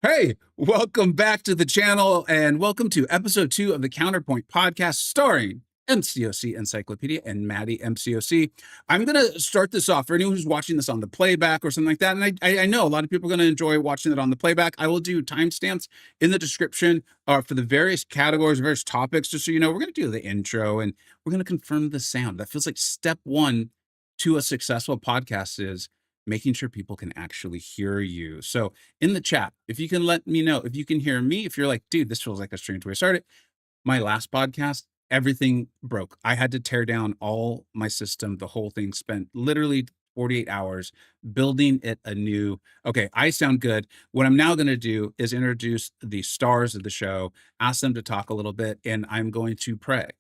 Hey, welcome back to the channel and welcome to episode 2 of the Counterpoint podcast starring MCoC Encyclopedia and Matty MCoC. I'm going to start this off for anyone who's watching this on the playback or something like that. And I know a lot of people are going to enjoy watching it on the playback. I will do timestamps in the description for the various categories, various topics, just so you know. We're going to do the intro and we're going to confirm the sound. That feels like step one to a successful podcast is making sure people can actually hear you. So in the chat, if you can let me know if you can hear me, if you're like, dude, this feels like a strange way to start it. My last podcast, everything broke. I had to tear down all my system, the whole thing, spent literally 48 hours building it anew. Okay, I sound good. What I'm now going to do is introduce the stars of the show, ask them to talk a little bit, and I'm going to pray.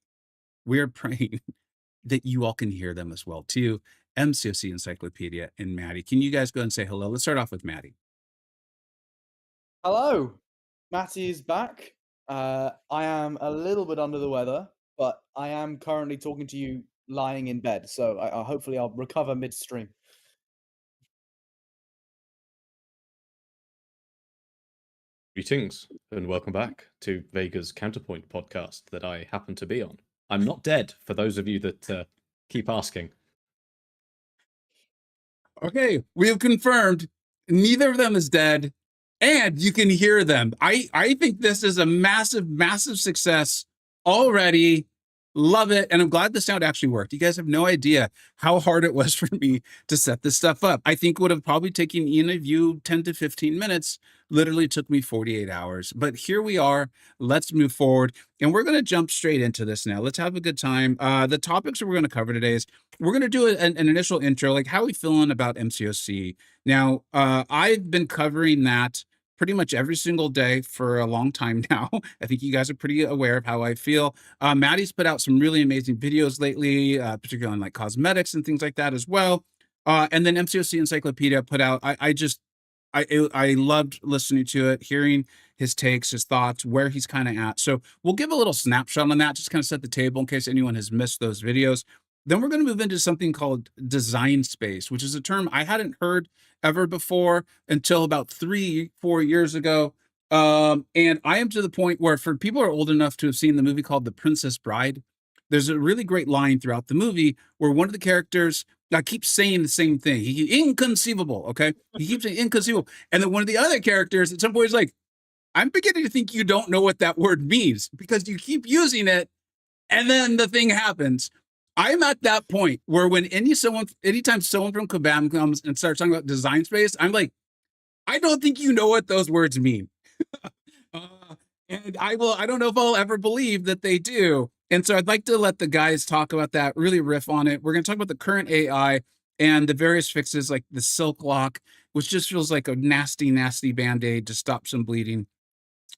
We're praying that you all can hear them as well too. MCoC Encyclopedia and Matty. Can you guys go and say hello? Let's start off with Matty. Hello, Matty is back. I am a little bit under the weather, but I am currently talking to you lying in bed, so hopefully I'll recover midstream. Greetings and welcome back to Vega's Counterpoint podcast that I happen to be on. I'm not dead, for those of you that keep asking. Okay, we have confirmed neither of them is dead, and you can hear them. I think this is a massive, massive success already. Love it. And I'm glad the sound actually worked. You guys have no idea how hard it was for me to set this stuff up. I think would have probably taken any of you 10 to 15 minutes. Literally took me 48 hours. But here we are. Let's move forward. And we're going to jump straight into this now. Let's have a good time. The topics that we're going to cover today is we're going to do an initial intro, like how are we feeling about MCoC? Now, I've been covering that pretty much every single day for a long time now. I think you guys are pretty aware of how I feel. Matty's put out some really amazing videos lately, particularly on like cosmetics and things like that as well. And then MCoC Encyclopedia put out, I loved listening to it, hearing his takes, his thoughts, where he's kind of at. So we'll give a little snapshot on that, just kind of set the table in case anyone has missed those videos. Then we're going to move into something called design space, which is a term I hadn't heard ever before until about 3-4 years ago. And I am to the point where for people who are old enough to have seen the movie called The Princess Bride, there's a really great line throughout the movie where one of the characters keeps saying the same thing. Inconceivable, okay? He keeps saying inconceivable. And then one of the other characters at some point is like, I'm beginning to think you don't know what that word means because you keep using it and then the thing happens. I'm at that point where when anytime someone from Kabam comes and starts talking about design space, I'm like, I don't think you know what those words mean. And I don't know if I'll ever believe that they do. And so I'd like to let the guys talk about that, really riff on it. We're going to talk about the current AI and the various fixes like the silk lock, which just feels like a nasty, nasty band-aid to stop some bleeding.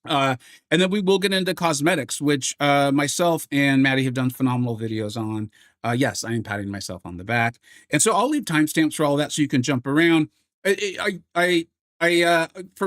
And then we will get into cosmetics, which myself and Matty have done phenomenal videos on. Yes, I am patting myself on the back. And so I'll leave timestamps for all that so you can jump around. For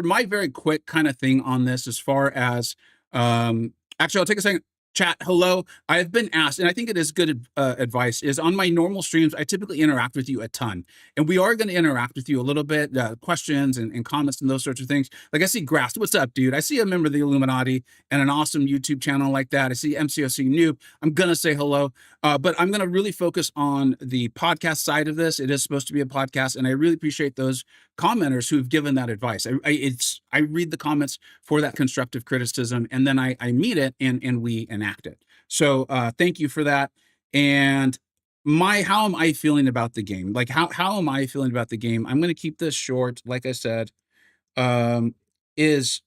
my very quick kind of thing on this, as far as, actually, I'll take a second. Chat, hello. I've been asked, and I think it is good advice, is on my normal streams, I typically interact with you a ton. And we are going to interact with you a little bit, questions and comments and those sorts of things. Like I see Grass, what's up, dude? I see a member of the Illuminati and an awesome YouTube channel like that. I see MCoC Noob. I'm going to say hello, but I'm going to really focus on the podcast side of this. It is supposed to be a podcast, and I really appreciate those commenters who've given that advice. I read the comments for that constructive criticism, and then I meet it and we enact it. So thank you for that. And how am I feeling about the game? Like how am I feeling about the game? I'm going to keep this short. Like I said, is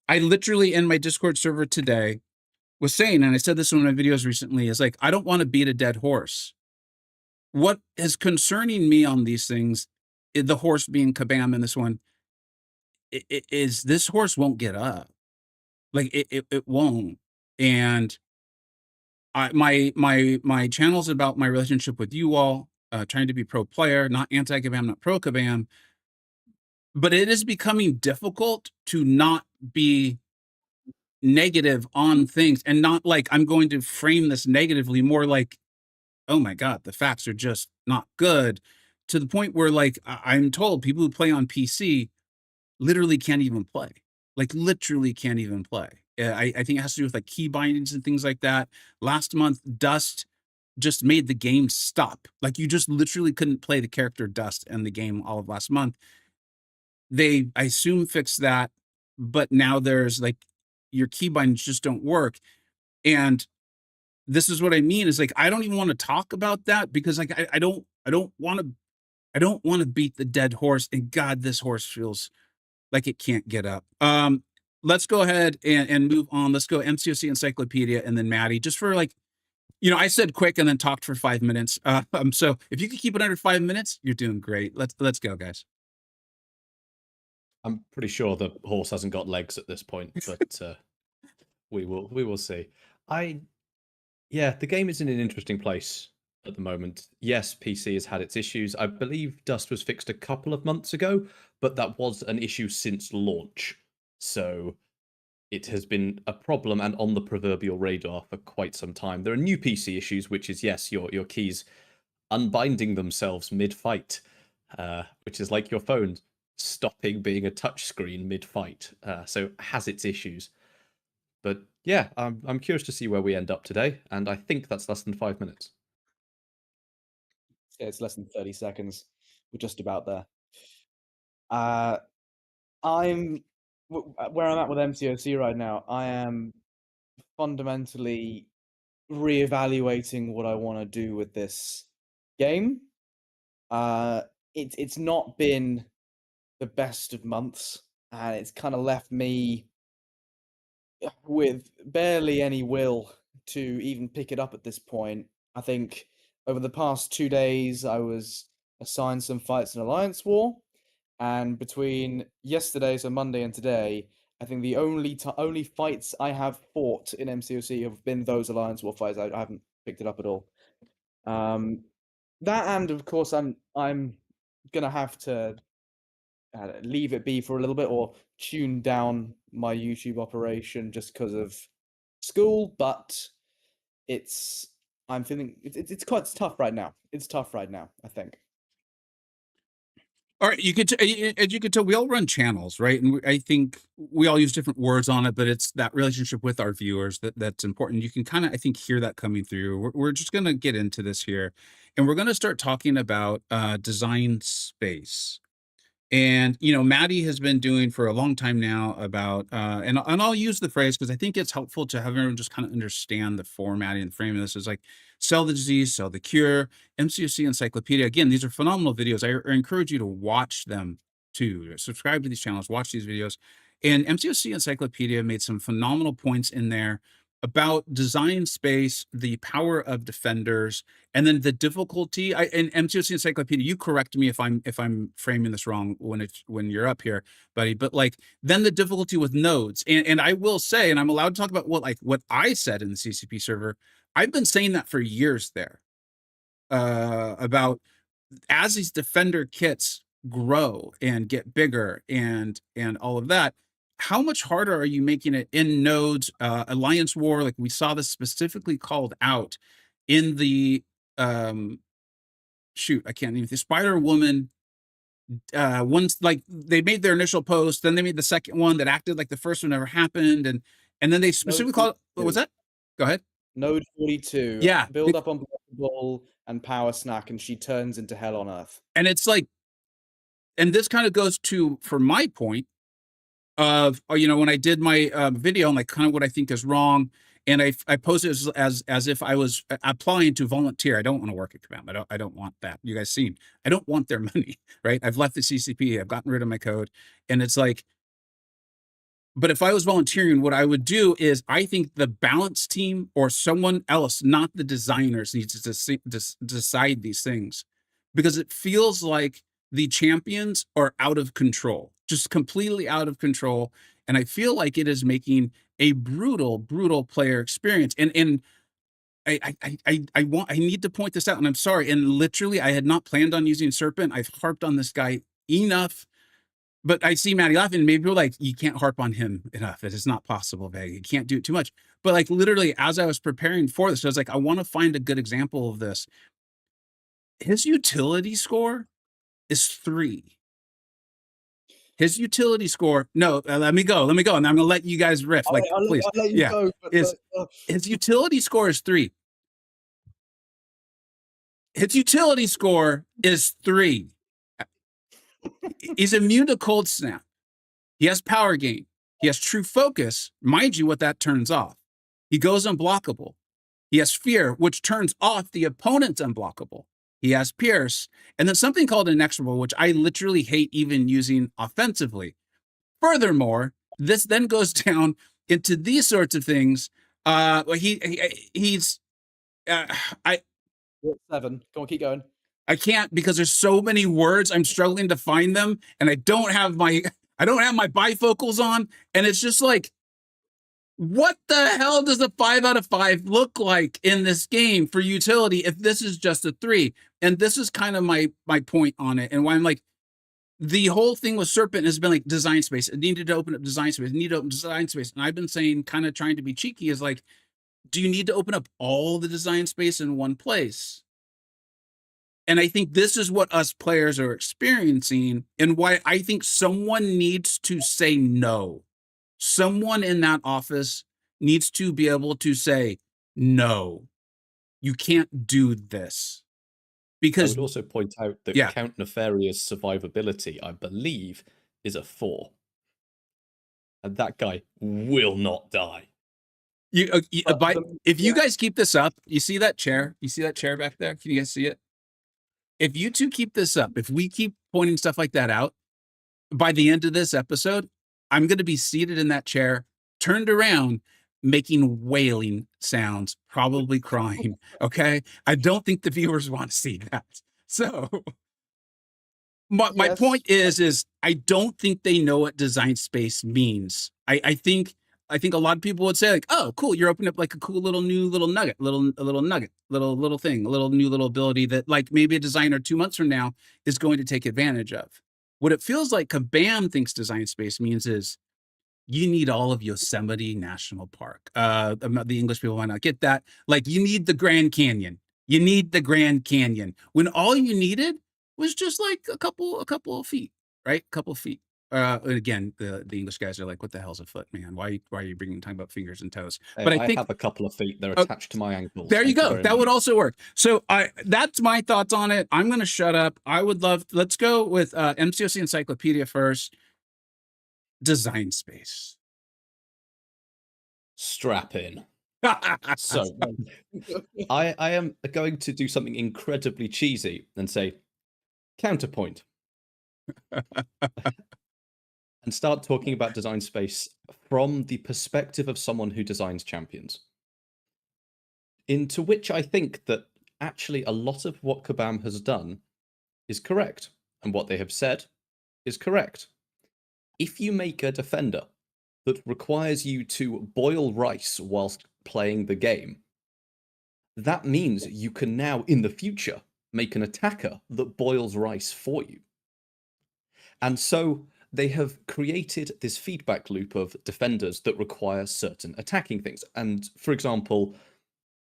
I literally in my Discord server today was saying, and I said this in one of my videos recently, is like, I don't want to beat a dead horse. What is concerning me on these things, the horse being Kabam in this one, is this horse won't get up. Like it won't. And my channel's about my relationship with you all, trying to be pro player, not anti-Kabam, not pro Kabam. But it is becoming difficult to not be negative on things and not like I'm going to frame this negatively, more like, oh my God, the facts are just not good, to the point where like I'm told people who play on PC literally can't even play. like literally can't even play. I think it has to do with like key bindings and things like that. Last month, Dust just made the game stop. Like you just literally couldn't play the character Dust in the game all of last month. They, I assume, fixed that, but now there's like your key bindings just don't work. And this is what I mean is like I don't even want to talk about that because like I don't want to beat the dead horse. And God, this horse feels like it can't get up. Let's go ahead and move on. Let's go MCoC Encyclopedia and then Matty, just for like, I said quick and then talked for 5 minutes. So if you could keep it under 5 minutes, you're doing great. Let's go, guys. I'm pretty sure the horse hasn't got legs at this point, but we will see. Yeah, the game is in an interesting place at the moment. Yes, PC has had its issues. I believe Dust was fixed a couple of months ago, but that was an issue since launch. So it has been a problem and on the proverbial radar for quite some time. There are new PC issues, which is, yes, your keys unbinding themselves mid-fight, which is like your phone stopping being a touchscreen mid-fight. So it has its issues. But yeah, I'm curious to see where we end up today, and I think that's less than 5 minutes. Yeah, it's less than 30 seconds. We're just about there. Where I'm at with MCoC right now, I am fundamentally reevaluating what I want to do with this game. It's not been the best of months, and it's kind of left me with barely any will to even pick it up at this point. I think over the past 2 days, I was assigned some fights in Alliance War, and between yesterday, so Monday, and today, I think the only fights I have fought in MCoC have been those Alliance War fights. I haven't picked it up at all. That, and of course, I'm gonna have to leave it be for a little bit or tune down my YouTube operation just because of school. But I'm feeling it's quite tough right now. It's tough right now, I think. All right, as you could tell, we all run channels, right? And I think we all use different words on it, but it's that relationship with our viewers that's important. You can kind of, I think, hear that coming through. We're just going to get into this here, and we're going to start talking about design space. And Matty has been doing for a long time now about and I'll use the phrase because I think it's helpful to have everyone just kind of understand the formatting and framing of this. Is like sell the disease, sell the cure. MCoC Encyclopedia. Again, these are phenomenal videos. I encourage you to watch them too. Subscribe to these channels, watch these videos. And MCoC Encyclopedia made some phenomenal points in there about design space, the power of defenders, and then the difficulty. In MCoC Encyclopedia, you correct me if I'm framing this wrong when you're up here, buddy. But like then the difficulty with nodes, and I will say, and I'm allowed to talk about what I said in the CCP server. I've been saying that for years there, about as these defender kits grow and get bigger and all of that, how much harder are you making it in nodes? Alliance War, like we saw this specifically called out in the shoot, I can't even, the Spider Woman once, like they made their initial post, then they made the second one that acted like the first one never happened, and then they specifically called, what was that? Go ahead. Node 42. Yeah. Build up on Ball and Power Snack, and she turns into hell on earth. And it's like, and this kind of goes to, for my point of, when I did my video and like kind of what I think is wrong, and I posted as if I was applying to volunteer. I don't want to work at Command. I don't want that. You guys seen? I don't want their money, right? I've left the CCP. I've gotten rid of my code, and it's like, but if I was volunteering, what I would do is I think the balance team or someone else, not the designers, needs to decide these things, because it feels like the champions are out of control, just completely out of control. And I feel like it is making a brutal player experience. And I need to point this out, and I'm sorry. And literally, I had not planned on using Serpent. I've harped on this guy enough. But I see Matty laughing. Maybe you're like, you can't harp on him enough. It is not possible, Vega. You can't do it too much. But like literally, as I was preparing for this, I was like, I want to find a good example of this. His utility score is 3. His utility score. No, let me go, and I'm gonna let you guys riff. Like, please, I'll let you yeah. go. But, His utility score is 3. His utility score is 3. He's immune to cold snap. He has power gain. He has true focus. Mind you, what that turns off. He goes unblockable. He has fear, which turns off the opponent's unblockable. He has pierce, and then something called inexorable, which I literally hate even using offensively. Furthermore, this then goes down into these sorts of things. He's I 7. Go on, keep going. I can't because there's so many words. I'm struggling to find them, and I don't have my bifocals on, and it's just like, what the hell does a 5 out of 5 look like in this game for utility if this is just a 3? And this is kind of my point on it, and why I'm like, the whole thing with Serpent has been like design space. It needed to open up design space. It needed to open design space, and I've been saying, kind of trying to be cheeky, is like, do you need to open up all the design space in one place? And I think this is what us players are experiencing, and why I think someone needs to say no. Someone in that office needs to be able to say, no, you can't do this. I Because, would also point out that Yeah. Count Nefarious survivability, I believe, is a 4. And that guy will not die. if you guys keep this up, you see that chair? You see that chair back there? Can you guys see it? If you two keep this up, if we keep pointing stuff like that out, by the end of this episode, I'm going to be seated in that chair, turned around, making wailing sounds, probably crying. Okay. I don't think the viewers want to see that. So my Yes. point is I don't think they know what design space means. I think a lot of people would say, like, oh, cool, you're opening up like a cool little new little nugget, little thing, a little new little ability that like maybe a designer 2 months from now is going to take advantage of. What it feels like Kabam thinks design space means is you need all of Yosemite National Park. The English people might not get that. Like, you need the Grand Canyon. You need the Grand Canyon when all you needed was just like a couple of feet, right? A couple of feet. And again, the English guys are like, "What the hell's a foot, man? Why are you talking about fingers and toes?" Hey, But I I think have a couple of feet. They're attached to my ankles. there you Thank go. very That would much. also work. So that's my thoughts on it. I'm going to shut up. I would love. Let's go with MCoC Encyclopedia first. Design space. Strap in. So I am going to do something incredibly cheesy and say counterpoint. And start talking about design space from the perspective of someone who designs champions. Into which I think that actually a lot of what Kabam has done is correct, and what they have said is correct. If you make a defender that requires you to boil rice whilst playing the game, that means you can now, in the future, make an attacker that boils rice for you. And so they have created this feedback loop of defenders that require certain attacking things. And for example,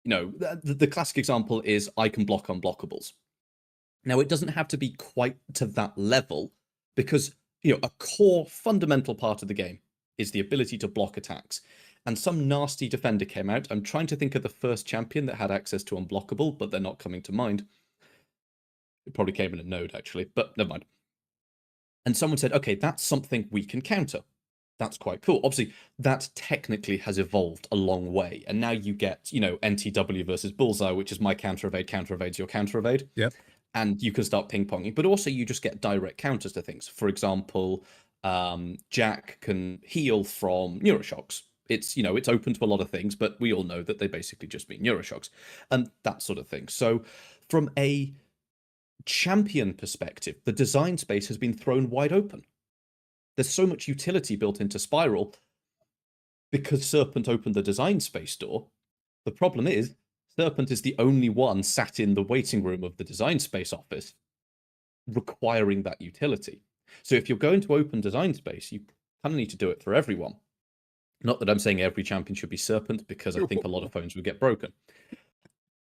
you know, the classic example is I can block unblockables. Now, it doesn't have to be quite to that level because, you know, a core fundamental part of the game is the ability to block attacks. And some nasty defender came out. I'm trying to think of the first champion that had access to unblockable, but they're not coming to mind. It probably came in a node, actually, but never mind. And someone said, okay, that's something we can counter. That's quite cool. Obviously, that technically has evolved a long way. And now you get, you know, NTW versus Bullseye, which is my counter evade counter-evades your counter evade. Yep. And you can start ping-ponging. But also you just get direct counters to things. For example, Jack can heal from Neuroshocks. It's, you know, it's open to a lot of things, but we all know that they basically just mean Neuroshocks. And that sort of thing. So from a champion perspective, the design space has been thrown wide open. There's so much utility built into Spiral because Serpent opened the design space door. The problem is Serpent is the only one sat in the waiting room of the design space office requiring that utility. So if you're going to open design space, you kind of need to do it for everyone. Not that I'm saying every champion should be Serpent, because I think a lot of phones would get broken.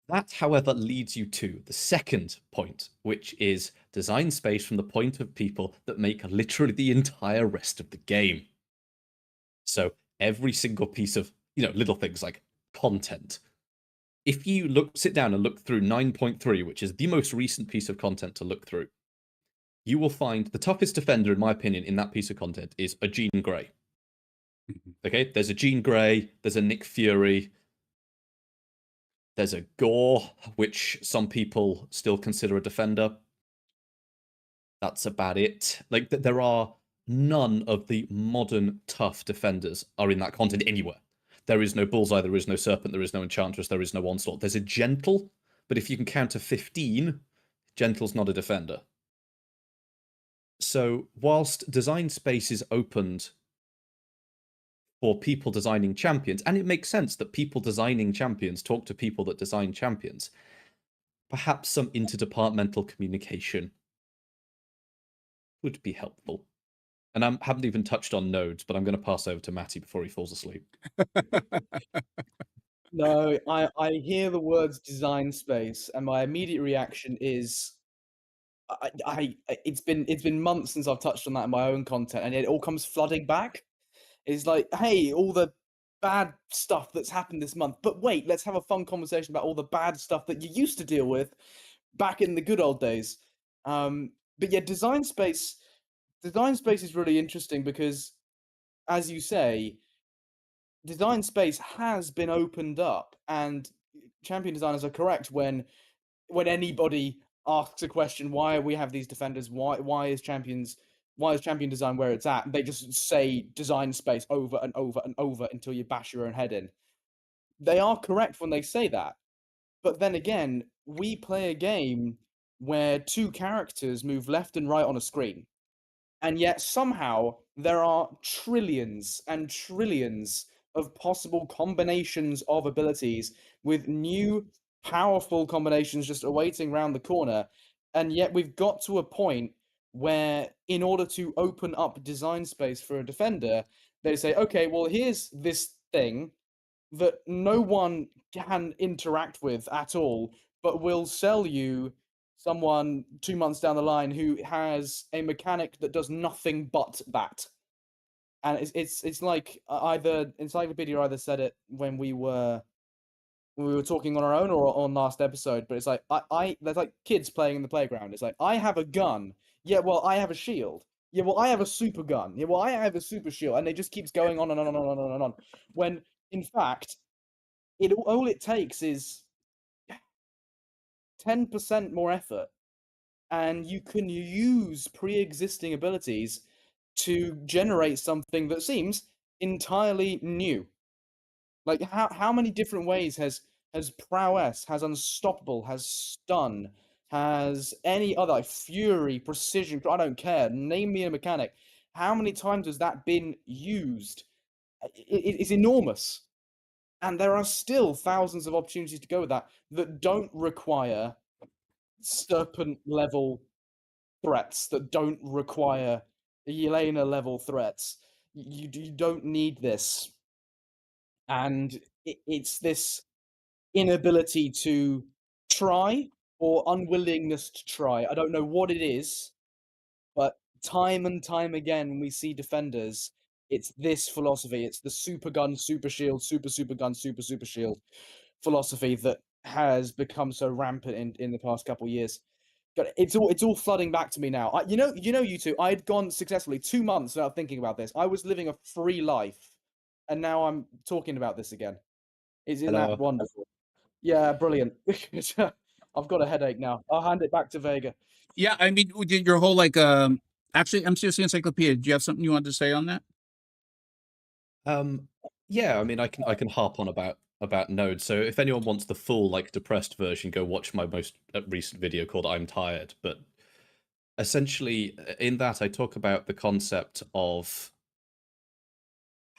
That, however, leads you to the second point, which is design space from the point of people that make literally the entire rest of the game. So every single piece of, little things like content. If you sit down and look through 9.3, which is the most recent piece of content to look through, you will find the toughest defender, in my opinion, in that piece of content is a Jean Grey. Okay, there's a Jean Grey, there's a Nick Fury, there's a Gore, which some people still consider a defender. That's about it. Like, there are none of the modern tough defenders are in that content anywhere. There is no Bullseye, there is no Serpent, there is no Enchantress, there is no Onslaught. There's a Gentle, but if you can count to 15, Gentle's not a defender. So, whilst design space is opened for people designing champions, and it makes sense that people designing champions talk to people that design champions, perhaps some interdepartmental communication would be helpful. And I haven't even touched on nodes, but I'm going to pass over to Matty before he falls asleep. No, I hear the words design space, and my immediate reaction is, it's been months since I've touched on that in my own content, and it all comes flooding back. It's like, hey, all the bad stuff that's happened this month, but wait, let's have a fun conversation about all the bad stuff that you used to deal with back in the good old days. But yeah, design space is really interesting because, as you say, design space has been opened up, and champion designers are correct when anybody asks a question, why we have these defenders, why is champion design where it's at, they just say design space over and over and over until you bash your own head in. They are correct when they say that, but then again, we play a game where two characters move left and right on a screen, and yet somehow there are trillions and trillions of possible combinations of abilities with new powerful combinations just awaiting around the corner. And yet we've got to a point where, in order to open up design space for a defender, they say, okay, well, here's this thing that no one can interact with at all, but we'll sell you someone 2 months down the line who has a mechanic that does nothing but that. And it's like, either Encyclopedia either said it when we were talking on our own or on last episode, but it's like, there's like kids playing in the playground. It's like, I have a gun. Yeah, well, I have a shield. Yeah, well, I have a super gun. Yeah, well, I have a super shield. And it just keeps going on and on and on and on and on. When, in fact, all it takes is 10% more effort, and you can use pre-existing abilities to generate something that seems entirely new. Like, how many different ways has prowess, has unstoppable, has stun, has any other, like fury, precision, I don't care, name me a mechanic. How many times has that been used? It's enormous. And there are still thousands of opportunities to go with that don't require serpent level threats, that don't require Yelena level threats. You don't need this. And it's this inability to try, or unwillingness to try. I don't know what it is, but time and time again, when we see defenders, it's this philosophy. It's the super gun, super shield, super gun, super shield philosophy that has become so rampant in the past couple of years. It's all flooding back to me now. You two, I had gone successfully 2 months without thinking about this. I was living a free life, and now I'm talking about this again. Isn't that wonderful? Yeah, brilliant. I've got a headache now. I'll hand it back to Vega. Yeah, I mean, your whole actually, MCoC Encyclopedia. Do you have something you wanted to say on that? Yeah, I mean, I can harp on about nodes. So if anyone wants the full depressed version, go watch my most recent video called "I'm Tired." But essentially, in that, I talk about the concept of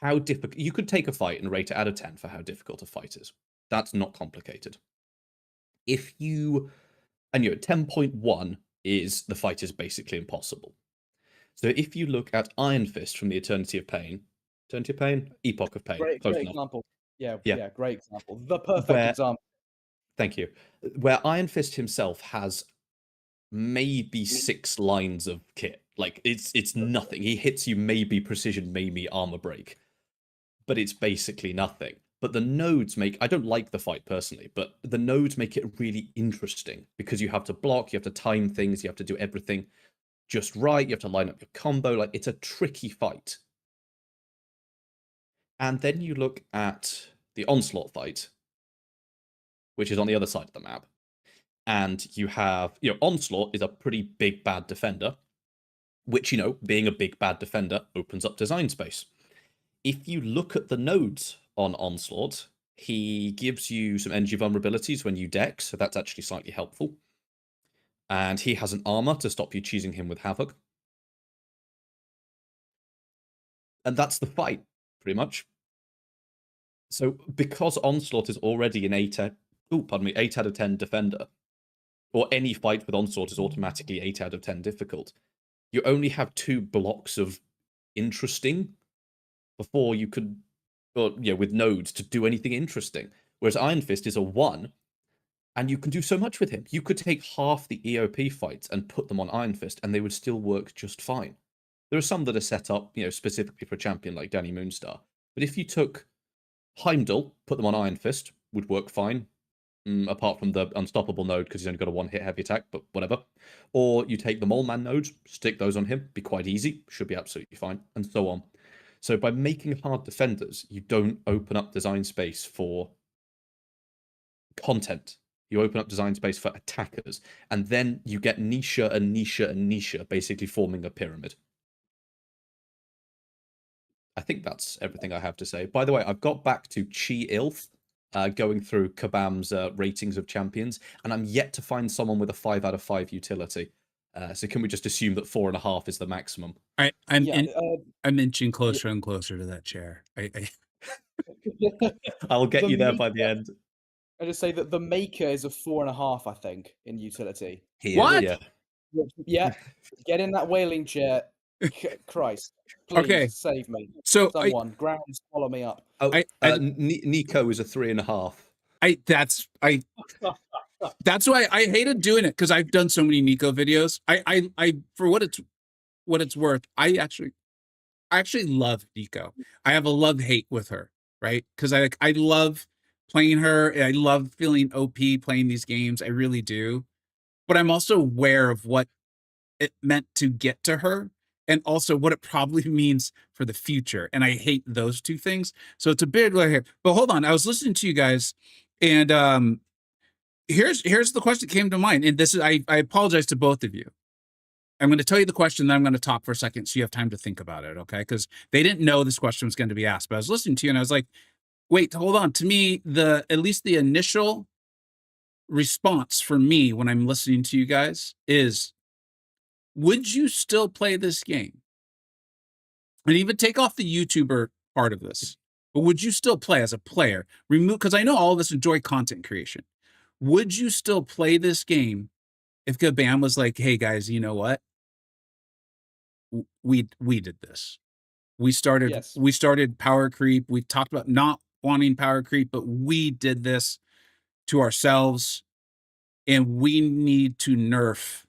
how difficult you could take a fight and rate it out of 10 for how difficult a fight is. That's not complicated. If you, and 10.1 is the fight is basically impossible. So if you look at Iron Fist from the Eternity of Pain, Epoch of Pain, Great example. Yeah, great example. The perfect example. Thank you. Where Iron Fist himself has maybe 6 lines of kit. Like, it's nothing. He hits you maybe precision, maybe armor break. But it's basically nothing. But the nodes make... I don't like the fight personally, but the nodes make it really interesting because you have to block, you have to time things, you have to do everything just right, you have to line up your combo. Like, it's a tricky fight. And then you look at the Onslaught fight, which is on the other side of the map. And you have, Onslaught is a pretty big, bad defender, which, being a big, bad defender opens up design space. If you look at the nodes on Onslaught, he gives you some energy vulnerabilities when you dex, so that's actually slightly helpful. And he has an armor to stop you cheesing him with Havoc. And that's the fight, pretty much. So because Onslaught is already an 8 out of 10 defender, or any fight with Onslaught is automatically 8 out of 10 difficult, you only have 2 blocks of interesting before you could, with nodes to do anything interesting. Whereas Iron Fist is a 1, and you can do so much with him. You could take half the EOP fights and put them on Iron Fist, and they would still work just fine. There are some that are set up, specifically for a champion like Danny Moonstar. But if you took Heimdall, put them on Iron Fist, would work fine. Apart from the unstoppable node, because he's only got a 1-hit heavy attack, but whatever. Or you take the Mole Man nodes, stick those on him, be quite easy, should be absolutely fine, and so on. So by making hard defenders, you don't open up design space for content. You open up design space for attackers, and then you get niche and niche and niche, basically forming a pyramid. I think that's everything I have to say. By the way, I've got back to Chi Ilth, going through Kabam's ratings of champions, and I'm yet to find someone with a 5 out of 5 utility. So can we just assume that 4.5 is the maximum? I'm inching closer and closer to that chair. I'll get you there by the end. I just say that the Maker is a 4.5, I think, in utility. What? Yeah. Get in that whaling chair. Christ. Please save me. So someone, ground, swallow me up. Nico is a 3.5. That's why I hated doing it, because I've done so many Nico videos. I for what it's worth, I actually love Nico. I have a love-hate with her, right? Because I love playing her. I love feeling OP playing these games. I really do. But I'm also aware of what it meant to get to her, and also what it probably means for the future. And I hate those two things. So it's a big layer here. But hold on, I was listening to you guys, and here's the question that came to mind. And this is, I apologize to both of you. I'm going to tell you the question, then I'm going to talk for a second so you have time to think about it, okay? Because they didn't know this question was going to be asked. But I was listening to you and I was like, wait, hold on. To me, at least the initial response for me when I'm listening to you guys is, would you still play this game? And even take off the YouTuber part of this, but would you still play as a player? Because I know all of us enjoy content creation. Would you still play this game if Kabam was like, hey guys, you know what? We did this. We started power creep. We talked about not wanting power creep, but we did this to ourselves, and we need to nerf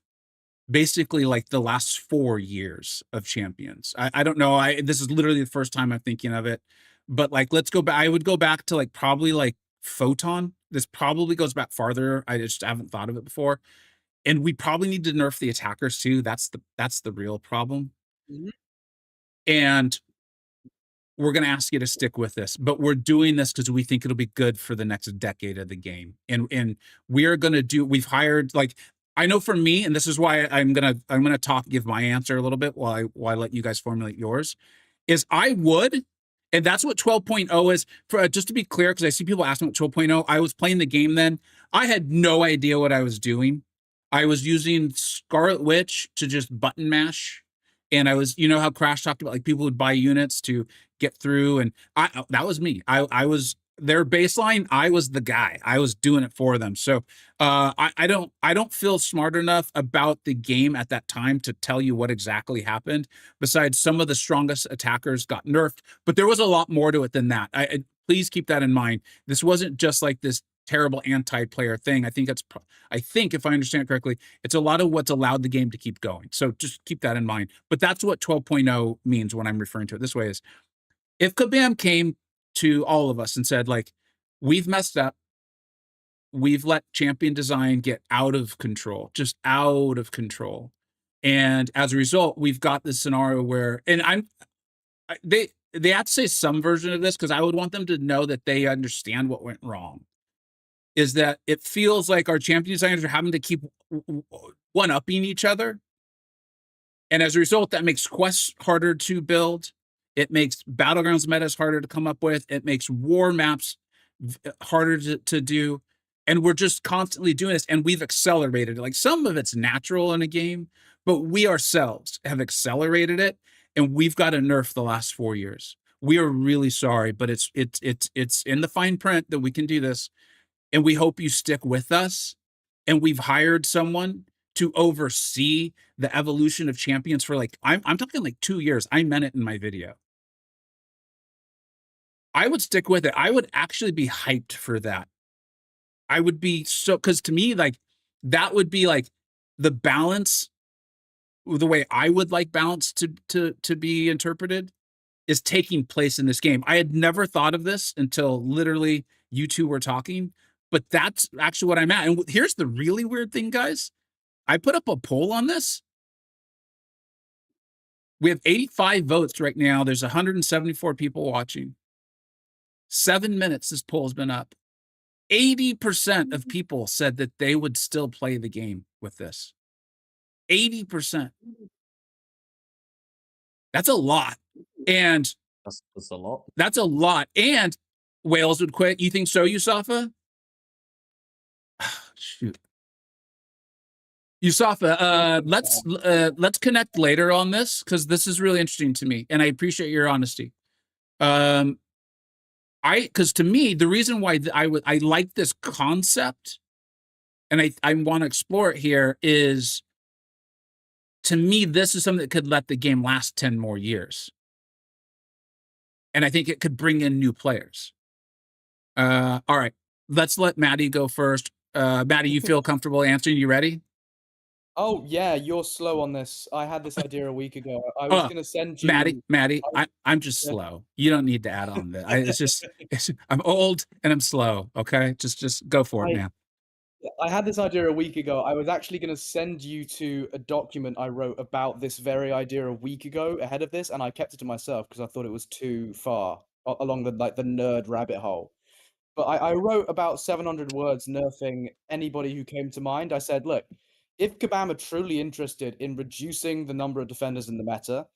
basically like the last 4 years of champions. I don't know. This is literally the first time I'm thinking of it, but like, let's go back. I would go back to like probably like Photon. This probably goes back farther. I just haven't thought of it before. And we probably need to nerf the attackers too. That's the real problem. Mm-hmm. And we're going to ask you to stick with this, but we're doing this because we think it'll be good for the next decade of the game. And we're going to we've hired, like, I know for me, and this is why I'm gonna give my answer a little bit while I let you guys formulate yours, is I would, and that's what 12.0 is. For just to be clear, because I see people asking what 12.0. I was playing the game then. I had no idea what I was doing. I was using Scarlet Witch to just button mash, and I was, how Crash talked about, like, people would buy units to get through, and that was me. I was their baseline. I was the guy. I was doing it for them. So I don't feel smart enough about the game at that time to tell you what exactly happened. Besides, some of the strongest attackers got nerfed, but there was a lot more to it than that. Please keep that in mind. This wasn't just like this terrible anti-player thing. I think if I understand it correctly, it's a lot of what's allowed the game to keep going. So just keep that in mind. But that's what 12.0 means when I'm referring to it this way is if Kabam came to all of us and said, like, we've messed up, we've let champion design get out of control, just out of control. And as a result, we've got this scenario where, and they have to say some version of this because I would want them to know that they understand what went wrong. Is that it feels like our champion designers are having to keep one-upping each other. And as a result, that makes quests harder to build. It makes Battlegrounds metas harder to come up with. It makes war maps harder to do. And we're just constantly doing this. And we've accelerated it. Like some of it's natural in a game, but we ourselves have accelerated it. And we've got to nerf the last 4 years. We are really sorry, but it's in the fine print that we can do this. And we hope you stick with us. And we've hired someone to oversee the evolution of champions for like, I'm talking like 2 years. I meant it in my video. I would stick with it. I would actually be hyped for that. I would be so, because to me, like, that would be like the balance, the way I would like balance to be interpreted is taking place in this game. I had never thought of this until literally you two were talking, but that's actually what I'm at. And here's the really weird thing, guys. I put up a poll on this. We have 85 votes right now. There's 174 people watching. 7 minutes this poll's been up. 80% of people said that they would still play the game with this. 80%. That's a lot. And that's a lot. That's a lot. And Wales would quit. You think so, Yusafa? Shoot. Yusafa, let's connect later on this because this is really interesting to me, and I appreciate your honesty. Because to me, the reason why I like this concept, and I want to explore it here, is to me this is something that could let the game last 10 more years, and I think it could bring in new players. All right, let's let Matty go first. Matty, you feel comfortable answering? You ready? Oh, yeah, you're slow on this. I had this idea a week ago. I was going to send you... Matty, I'm just slow. You don't need to add on that. It's just, I'm old and I'm slow, okay? Just go for it, man. I had this idea a week ago. I was actually going to send you to a document I wrote about this very idea a week ago ahead of this, and I kept it to myself because I thought it was too far along the nerd rabbit hole. But I wrote about 700 words nerfing anybody who came to mind. I said, look, if Kabam are truly interested in reducing the number of defenders in the meta,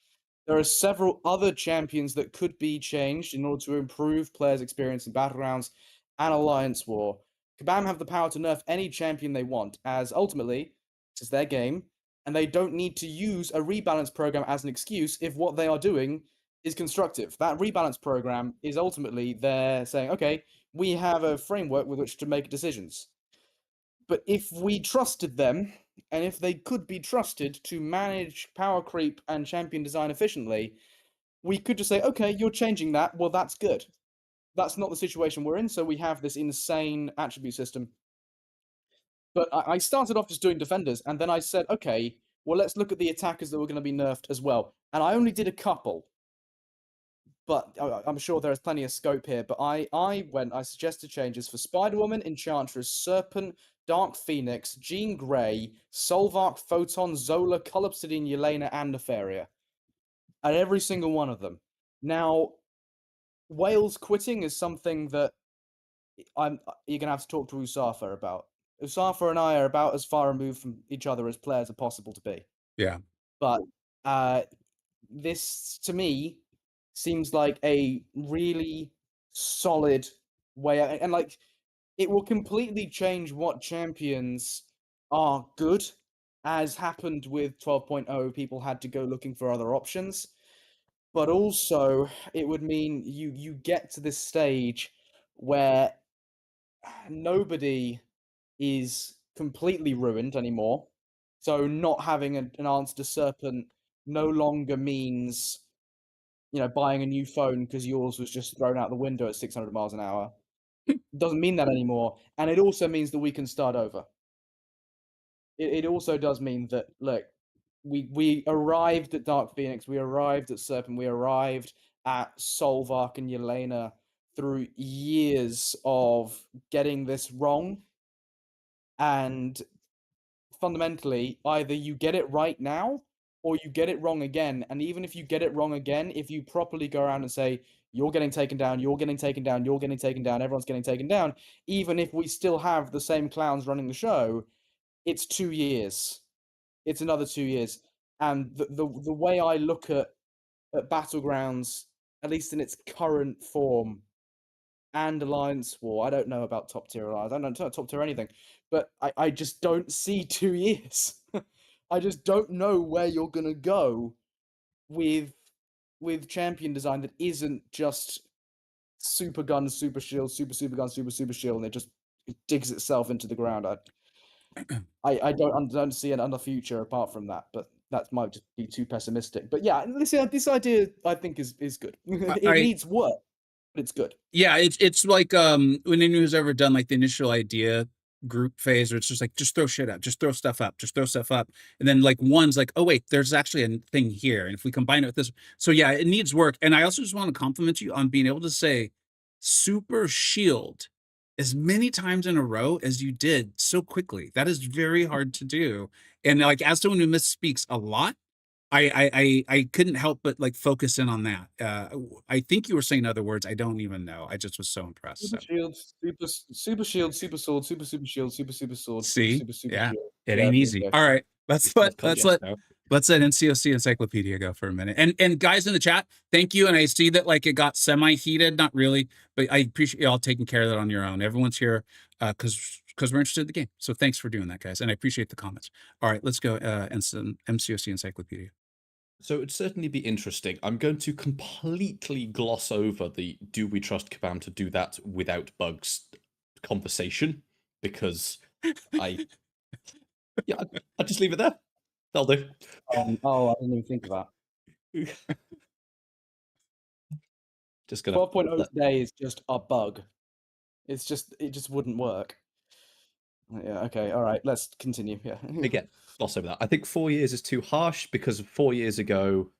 there are several other champions that could be changed in order to improve players' experience in Battlegrounds and Alliance War. Kabam have the power to nerf any champion they want, as ultimately, this is their game, and they don't need to use a rebalance program as an excuse if what they are doing is constructive. That rebalance program is ultimately they're saying, okay, we have a framework with which to make decisions. But if we trusted them, and if they could be trusted to manage power creep and champion design efficiently, we could just say, okay, you're changing that. Well, that's good. That's not the situation we're in, so we have this insane attribute system. But I started off just doing defenders, and then I said, okay, well, let's look at the attackers that were going to be nerfed as well. And I only did a couple. But I'm sure there is plenty of scope here. But I suggested changes for Spider-Woman, Enchantress, Serpent, Dark Phoenix, Jean Grey, Solvark, Photon, Zola, Colobsidian, Yelena, and Nefaria. At every single one of them. Now, Wales quitting is something that you're going to have to talk to Usafa about. Usafa and I are about as far removed from each other as players are possible to be. Yeah. But this, to me, seems like a really solid way, and like it will completely change what champions are good, as happened with 12.0. People had to go looking for other options, but also it would mean you get to this stage where nobody is completely ruined anymore. So not having an answer to Serpent no longer means, buying a new phone because yours was just thrown out the window at 600 miles an hour. doesn't mean that anymore. And it also means that we can start over. It also does mean that, look, we arrived at Dark Phoenix, we arrived at Serpent, we arrived at Solvark and Yelena through years of getting this wrong. And fundamentally, either you get it right now or you get it wrong again. And even if you get it wrong again, if you properly go around and say, you're getting taken down, you're getting taken down, you're getting taken down, everyone's getting taken down, even if we still have the same clowns running the show, it's 2 years. It's another 2 years. And the way I look at Battlegrounds, at least in its current form, and Alliance War, I don't know about top tier Alliance, I don't know top tier anything, but I just don't see 2 years. I just don't know where you're gonna go with champion design that isn't just super gun, super shield, super gun, super shield, and it digs itself into the ground. I don't see another future apart from that, but that might just be too pessimistic. But yeah, this idea I think is good. It needs work, but it's good. Yeah, it's like when anyone's ever done like the initial idea group phase, where it's just like, just throw shit up, just throw stuff up, just throw stuff up, and then like one's like, oh wait, there's actually a thing here, and if we combine it with this, so yeah, it needs work. And I also just want to compliment you on being able to say super shield as many times in a row as you did so quickly. That is very hard to do. And like, as someone who misspeaks a lot, I couldn't help but like focus in on that. I think you were saying other words. I don't even know. I just was so impressed. Super shield, super shield, super sword, super shield, super sword, See, super yeah, shield. it ain't easy. All right, let's let NCOC Encyclopedia go for a minute. And guys in the chat, thank you. And I see that like it got semi-heated, not really, but I appreciate y'all taking care of that on your own. Everyone's here because we're interested in the game. So thanks for doing that, guys. And I appreciate the comments. All right, let's go MCOC Encyclopedia. So it'd certainly be interesting. I'm going to completely gloss over the "do we trust Kabam to do that without bugs" conversation, because I'll just leave it there. That'll do. Oh, I didn't even think of that. Just gonna 12.0 today is just a bug. It just wouldn't work. Yeah. Okay. All right. Let's continue. Yeah. Again, gloss over that. I think 4 years is too harsh, because 4 years ago,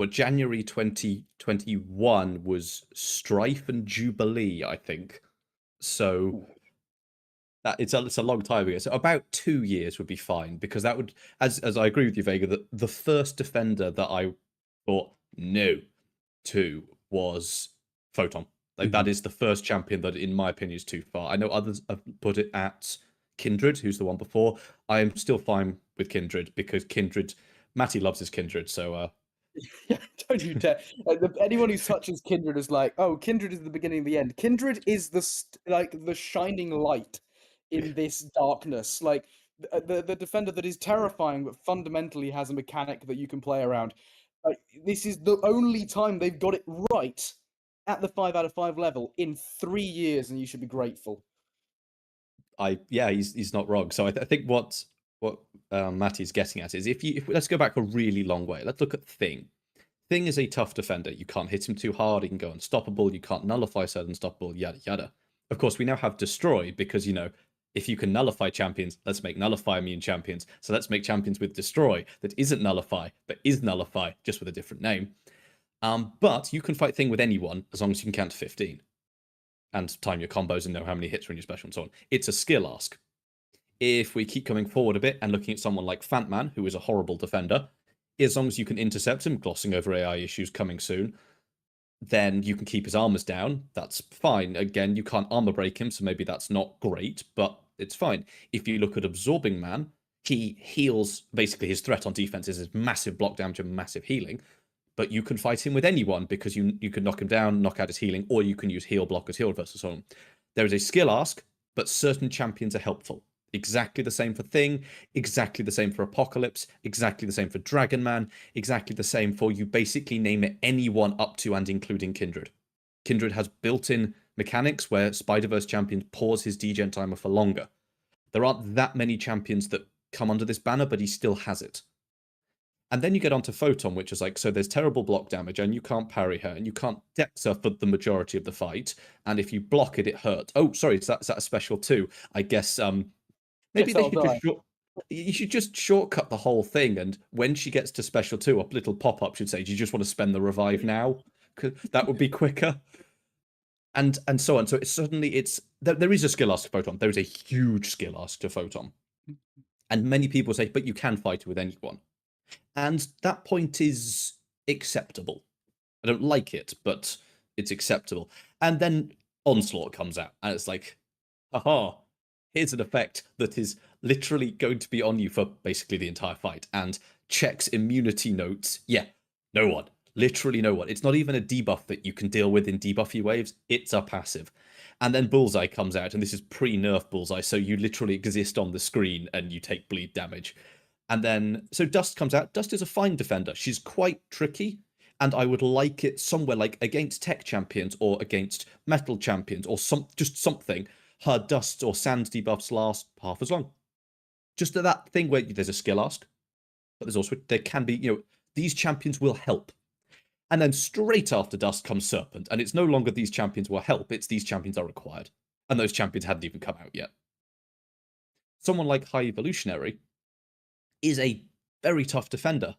January 2021 was Strife and Jubilee, I think. So that it's a long time ago. So about 2 years would be fine, because that would, as I agree with you, Vega, that the first defender that I thought no to was Photon. Like that is the first champion that, in my opinion, is too far. I know others have put it at Kindred, who's the one before. I am still fine with Kindred, because Kindred, Matty loves his Kindred, so yeah, don't you dare. Anyone who touches Kindred is like, oh, Kindred is the beginning of the end. Kindred is the shining light in this darkness. Like the defender that is terrifying, but fundamentally has a mechanic that you can play around. Like, this is the only time they've got it right at the 5 out of 5 level in 3 years, and you should be grateful. he's not wrong. So I think what Matty's getting at is, if let's go back a really long way. Let's look at Thing. Thing is a tough defender. You can't hit him too hard. He can go unstoppable. You can't nullify said unstoppable. Yada yada. Of course, we now have Destroy, because if you can nullify champions, let's make nullify immune champions. So let's make champions with Destroy that isn't nullify, but is nullify, just with a different name. But you can fight Thing with anyone as long as you can count to 15 and time your combos and know how many hits are in your special and so on. It's a skill ask. If we keep coming forward a bit and looking at someone like Fantman, who is a horrible defender, as long as you can intercept him, glossing over AI issues coming soon, then you can keep his armors down. That's fine. Again, you can't armor break him, so maybe that's not great, but it's fine. If you look at Absorbing Man, he heals, basically his threat on defense is his massive block damage and massive healing, but you can fight him with anyone, because you can knock him down, knock out his healing, or you can use heal block as heal reverse and so on. There is a skill ask, but certain champions are helpful. Exactly the same for Thing, exactly the same for Apocalypse, exactly the same for Dragon Man, exactly the same for, you basically name it, anyone up to and including Kindred. Kindred has built-in mechanics where Spider-Verse champions pause his degen timer for longer. There aren't that many champions that come under this banner, but he still has it. And then you get onto Photon, which is like, so there's terrible block damage, and you can't parry her, and you can't dex her for the majority of the fight. And if you block it, it hurts. Oh, sorry, is that a special too? I guess maybe Yes, they I'll should die. you should just shortcut the whole thing. And when she gets to special 2, a little pop-up should say, do you just want to spend the revive now? 'Cause that would be quicker. And so on. So it's suddenly there is a skill ask to Photon. There is a huge skill ask to Photon. And many people say, but you can fight with anyone. And that point is acceptable. I don't like it, but it's acceptable. And then Onslaught comes out, and it's like, haha, here's an effect that is literally going to be on you for basically the entire fight, and checks immunity notes. Yeah, no one. Literally no one. It's not even a debuff that you can deal with in debuffy waves. It's a passive. And then Bullseye comes out, and this is pre-nerf Bullseye, so you literally exist on the screen and you take bleed damage. And then, so Dust comes out. Dust is a fine defender. She's quite tricky, and I would like it somewhere like against tech champions or against metal champions or just something. Her Dust or Sand debuffs last half as long. Just that thing where there's a skill ask, but there's also, there can be, these champions will help. And then straight after Dust comes Serpent, and it's no longer these champions will help, it's these champions are required. And those champions hadn't even come out yet. Someone like High Evolutionary is a very tough defender.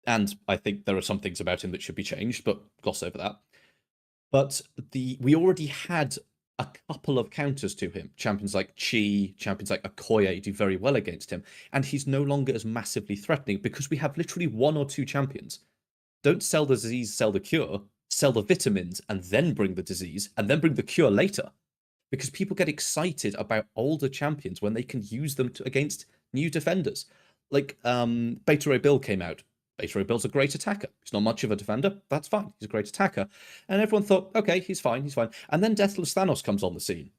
And I think there are some things about him that should be changed, but gloss over that. But we already had a couple of counters to him. Champions like Chi, champions like Okoye do very well against him. And he's no longer as massively threatening because we have literally 1 or 2 champions. Don't sell the disease, sell the cure. Sell the vitamins and then bring the disease and then bring the cure later. Because people get excited about older champions when they can use them against new defenders. Like Beta Ray Bill came out. Beta Ray Bill's a great attacker. He's not much of a defender. That's fine. He's a great attacker. And everyone thought, okay, he's fine, he's fine. And then Deathless Thanos comes on the scene.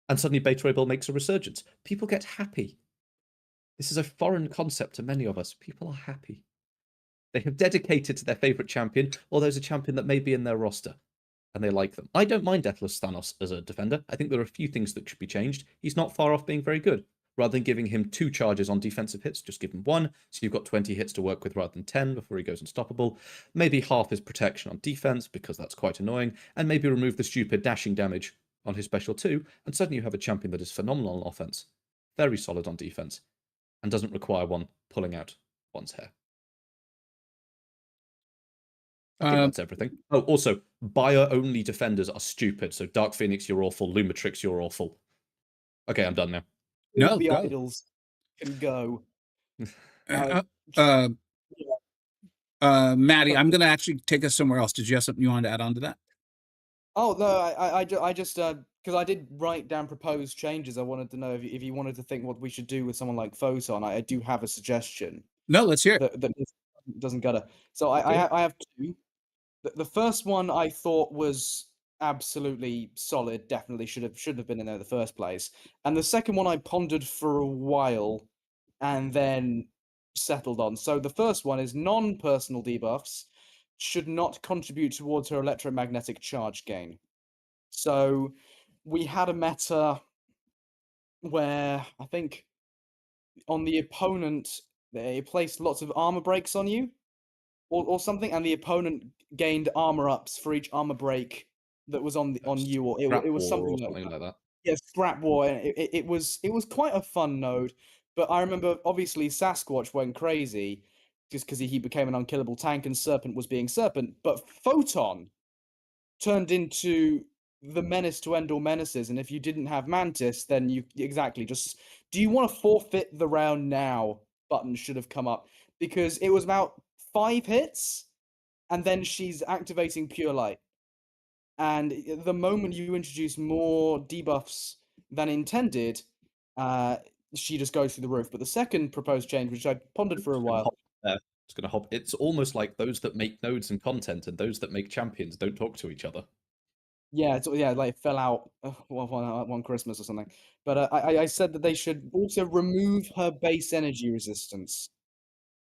And suddenly Beta Ray Bill makes a resurgence. People get happy. This is a foreign concept to many of us. People are happy. They have dedicated to their favourite champion, or there's a champion that may be in their roster, and they like them. I don't mind Deathless Thanos as a defender. I think there are a few things that should be changed. He's not far off being very good. Rather than giving him 2 charges on defensive hits, just give him 1, so you've got 20 hits to work with rather than 10 before he goes unstoppable. Maybe half his protection on defense, because that's quite annoying, and maybe remove the stupid dashing damage on his special 2, and suddenly you have a champion that is phenomenal on offense, very solid on defense, and doesn't require one pulling out one's hair. I think that's everything. Oh, also, bio-only defenders are stupid. So Dark Phoenix, you're awful. Lumatrix, you're awful. Okay, I'm done now. No, the go. idols can go. Matty, I'm going to actually take us somewhere else. Did you have something you wanted to add on to that? Oh no, I just because I did write down proposed changes. I wanted to know if you wanted to think what we should do with someone like Photon. I do have a suggestion. No, let's hear it. That doesn't gutter. So I have 2. The first one I thought was absolutely solid. Definitely should have been in there in the first place. And the second one I pondered for a while, and then settled on. So the first one is non-personal debuffs should not contribute towards her electromagnetic charge gain. So we had a meta where I think on the opponent they placed lots of armor breaks on you or something, and the opponent gained armor ups for each armor break that was on you, or it was something like that. Yeah, Scrap War. And it was quite a fun node. But I remember obviously Sasquatch went crazy just because he became an unkillable tank and Serpent was being Serpent. But Photon turned into the menace to end all menaces. And if you didn't have Mantis, then you exactly just, do you want to forfeit the round now? Button should have come up, because it was about 5 hits and then she's activating Pure Light. And the moment you introduce more debuffs than intended, she just goes through the roof. But the second proposed change, which I pondered for a while, it's going to hop. It's almost like those that make nodes and content and those that make champions don't talk to each other. Yeah, like it fell out one Christmas or something. But I said that they should also remove her base energy resistance.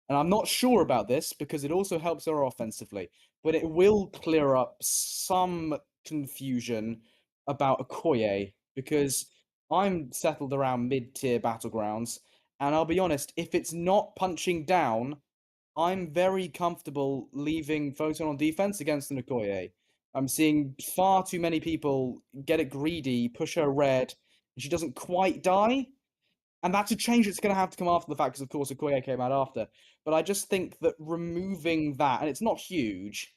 And I'm not sure about this because it also helps her offensively, but it will clear up some confusion about Okoye, because I'm settled around mid-tier battlegrounds, And I'll be honest, if it's not punching down, I'm very comfortable leaving Photon on defense against the Nkoye. I'm seeing far too many people get it greedy, push her red, and she doesn't quite die. And that's a change that's going to have to come after the fact, because of course Okoye came out after. But I just think that removing that, and it's not huge,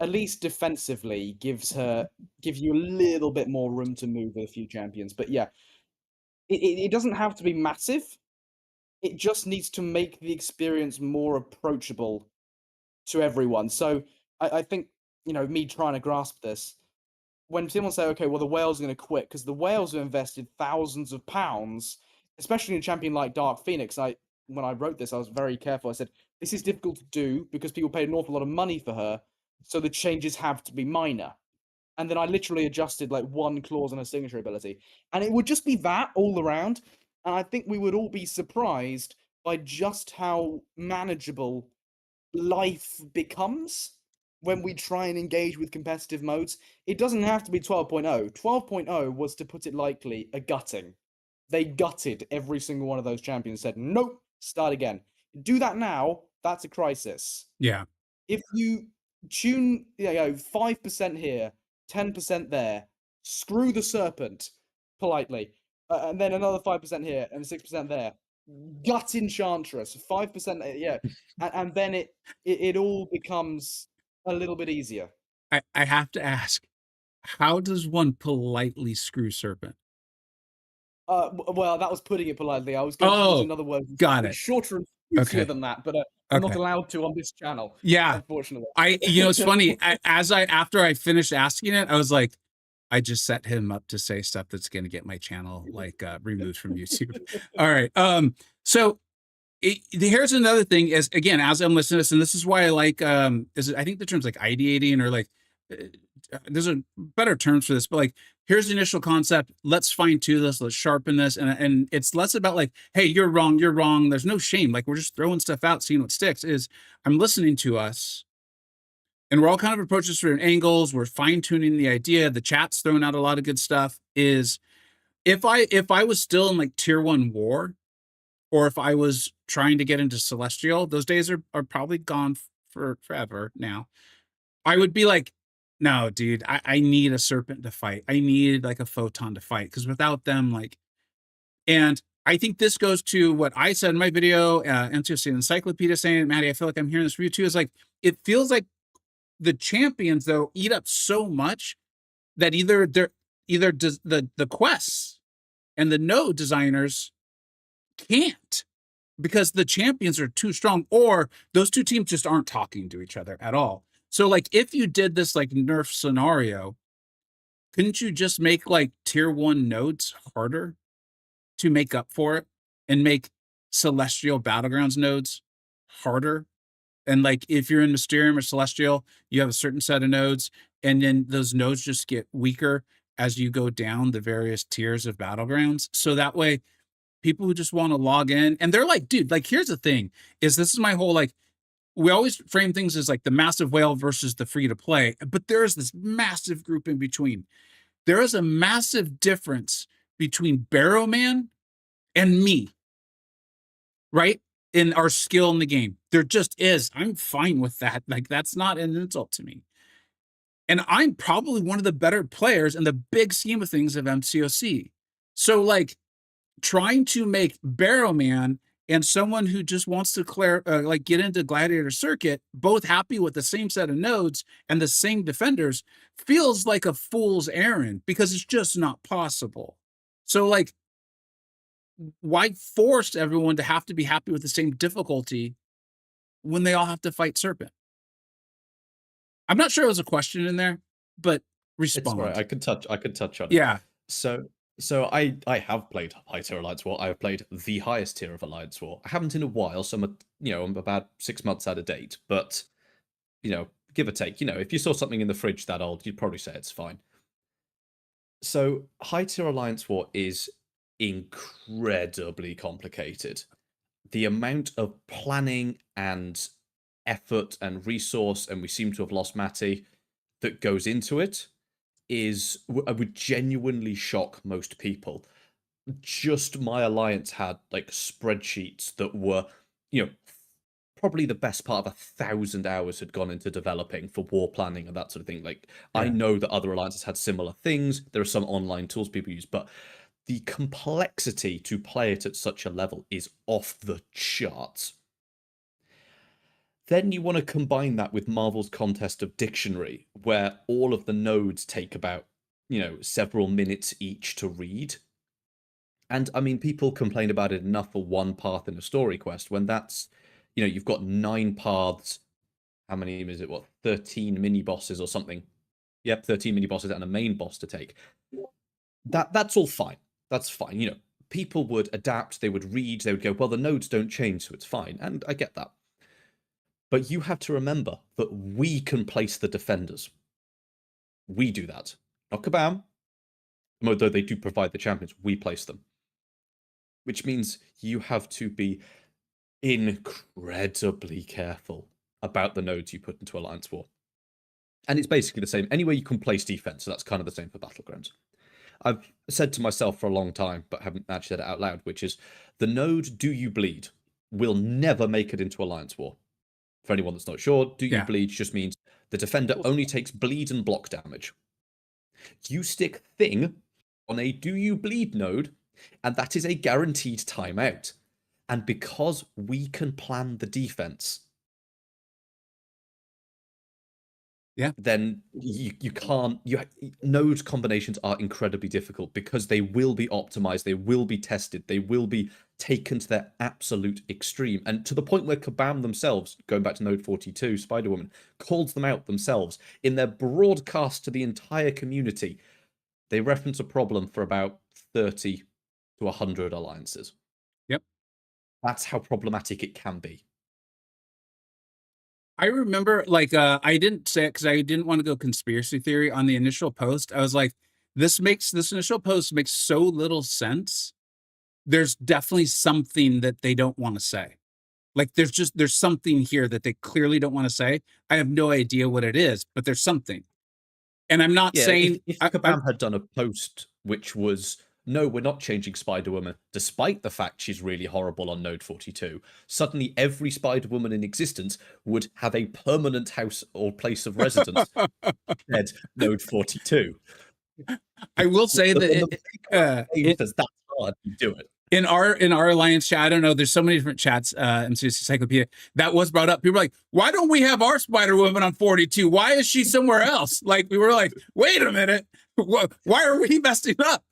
at least defensively gives you a little bit more room to move with a few champions. But yeah, it doesn't have to be massive. It just needs to make the experience more approachable to everyone. So I think, me trying to grasp this, when someone say, okay, well, the whales are going to quit because the whales have invested thousands of pounds, especially in a champion like Dark Phoenix. When I wrote this, I was very careful. I said, this is difficult to do because people paid an awful lot of money for her, so the changes have to be minor. And then I literally adjusted like one clause on her signature ability. And it would just be that all around. And I think we would all be surprised by just how manageable life becomes when we try and engage with competitive modes. It doesn't have to be 12.0. 12.0 was, to put it lightly, a gutting. They gutted every single one of those champions, said, nope, start again. Do that now, that's a crisis. Yeah. If you tune 5% here, 10% there, screw the serpent, politely, and then another 5% here and 6% there, gut Enchantress, 5%, yeah, and then it all becomes a little bit easier. I have to ask, how does one politely screw serpent? Well, that was putting it politely. I was going to use another word. Got it. Shorter and easier than that, but I'm not allowed to on this channel. Yeah, unfortunately. It's funny. After I finished asking it, I was like, I just set him up to say stuff that's going to get my channel removed from YouTube. All right. So here's another thing: is, again, as I'm listening to this, and this is why I like I think the term's like ideating, or like there's a better terms for this, but like, here's the initial concept. Let's fine tune this. Let's sharpen this. And it's less about like, hey, you're wrong. You're wrong. There's no shame. Like, we're just throwing stuff out, seeing what sticks. I'm listening to us, and we're all kind of approaching this from angles. We're fine tuning the idea. The chat's throwing out a lot of good stuff. If I was still in like tier 1 war, or if I was trying to get into Celestial, those days are probably gone for forever now. I would be like, no, dude, I need a serpent to fight. I need like a photon to fight, because without them, like, and I think this goes to what I said in my video, MCoC Encyclopedia saying it, Matty, I feel like I'm hearing this from you too, is like, it feels like the champions, though, eat up so much that either the quests and the node designers can't, because the champions are too strong, or those two teams just aren't talking to each other at all. So like, if you did this like nerf scenario, couldn't you just make like tier 1 nodes harder to make up for it, and make Celestial Battlegrounds nodes harder? And like, if you're in Mysterium or Celestial, you have a certain set of nodes, and then those nodes just get weaker as you go down the various tiers of Battlegrounds. So that way, people who just want to log in, and they're like, dude, like, here's the thing, is this is my whole, like, we always frame things as like the massive whale versus the free to play, but there's this massive group in between. There is a massive difference between Barrowman and me, right? In our skill in the game. There just is. I'm fine with that. Like, that's not an insult to me. And I'm probably one of the better players in the big scheme of things of MCoC. So like, trying to make Barrowman and someone who just wants to get into Gladiator Circuit both happy with the same set of nodes and the same defenders feels like a fool's errand, because it's just not possible. So like, why force everyone to have to be happy with the same difficulty when they all have to fight Serpent? I'm not sure it was a question in there, but respond. It's right. I could touch on it. Yeah. So I have played high tier Alliance War. I have played the highest tier of Alliance War. I haven't in a while, so I'm about 6 months out of date. But give or take, if you saw something in the fridge that old, you'd probably say it's fine. So high tier Alliance War is incredibly complicated. The amount of planning and effort and resource, and we seem to have lost Matty, that goes into it would genuinely shock most people. just my alliance had like spreadsheets that were, you know, probably the best part of 1,000 hours had gone into developing for war planning and that sort of thing. Like, I Yeah. know that other alliances had similar things. There are some online tools people use, but the complexity to play it at such a level is off the charts. Then you want to combine that with Marvel's Contest of Dictionary, where all of the nodes take about, several minutes each to read. And I mean, people complain about it enough for one path in a story quest when that's, you've got 9 paths. How many is it? What, 13 mini bosses or something? Yep, 13 mini bosses and a main boss to take. That's all fine. That's fine. People would adapt, they would read, they would go, well, the nodes don't change, so it's fine. And I get that. But you have to remember that we can place the defenders. We do that. Not Kabam. Although they do provide the champions, we place them. Which means you have to be incredibly careful about the nodes you put into Alliance War. And it's basically the same. Anywhere you can place defense, so that's kind of the same for Battlegrounds. I've said to myself for a long time, but haven't actually said it out loud, which is the node Do You Bleed will never make it into Alliance War. For anyone that's not sure, Do You Bleed just means the defender only takes bleed and block damage. You stick Thing on a Do You Bleed node, and that is a guaranteed timeout. And because we can plan the defense, then you can't. Node combinations are incredibly difficult because they will be optimized, they will be tested, they will be taken to their absolute extreme, and to the point where Kabam themselves, going back to Node 42, Spider-Woman, calls them out themselves in their broadcast to the entire community. They reference a problem for about 30 to 100 alliances. Yep. That's how problematic it can be. I remember, I didn't say it because I didn't want to go conspiracy theory on the initial post. I was like, this initial post makes so little sense. There's definitely something that they don't want to say. Like, there's something here that they clearly don't want to say. I have no idea what it is, but there's something. And I'm not saying if Kabam had done a post which was, no, we're not changing Spider-Woman, despite the fact she's really horrible on Node 42, suddenly every Spider-Woman in existence would have a permanent house or place of residence at Node 42. I will say that that's hard to do it. In our alliance chat, I don't know, there's so many different chats, Encyclopedia, that was brought up. People were like, why don't we have our Spider-Woman on 42? Why is she somewhere else? Like, we were like, wait a minute, why are we messing up?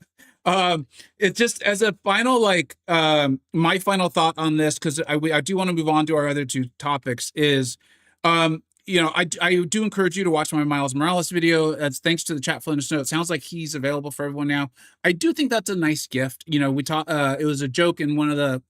It just, as a final, my final thought on this, because I do want to move on to our other 2 topics, is I do encourage you to watch my Miles Morales video. That's thanks to the chat for letting us know. It sounds like he's available for everyone now. I do think that's a nice gift. We talked, it was a joke in one of the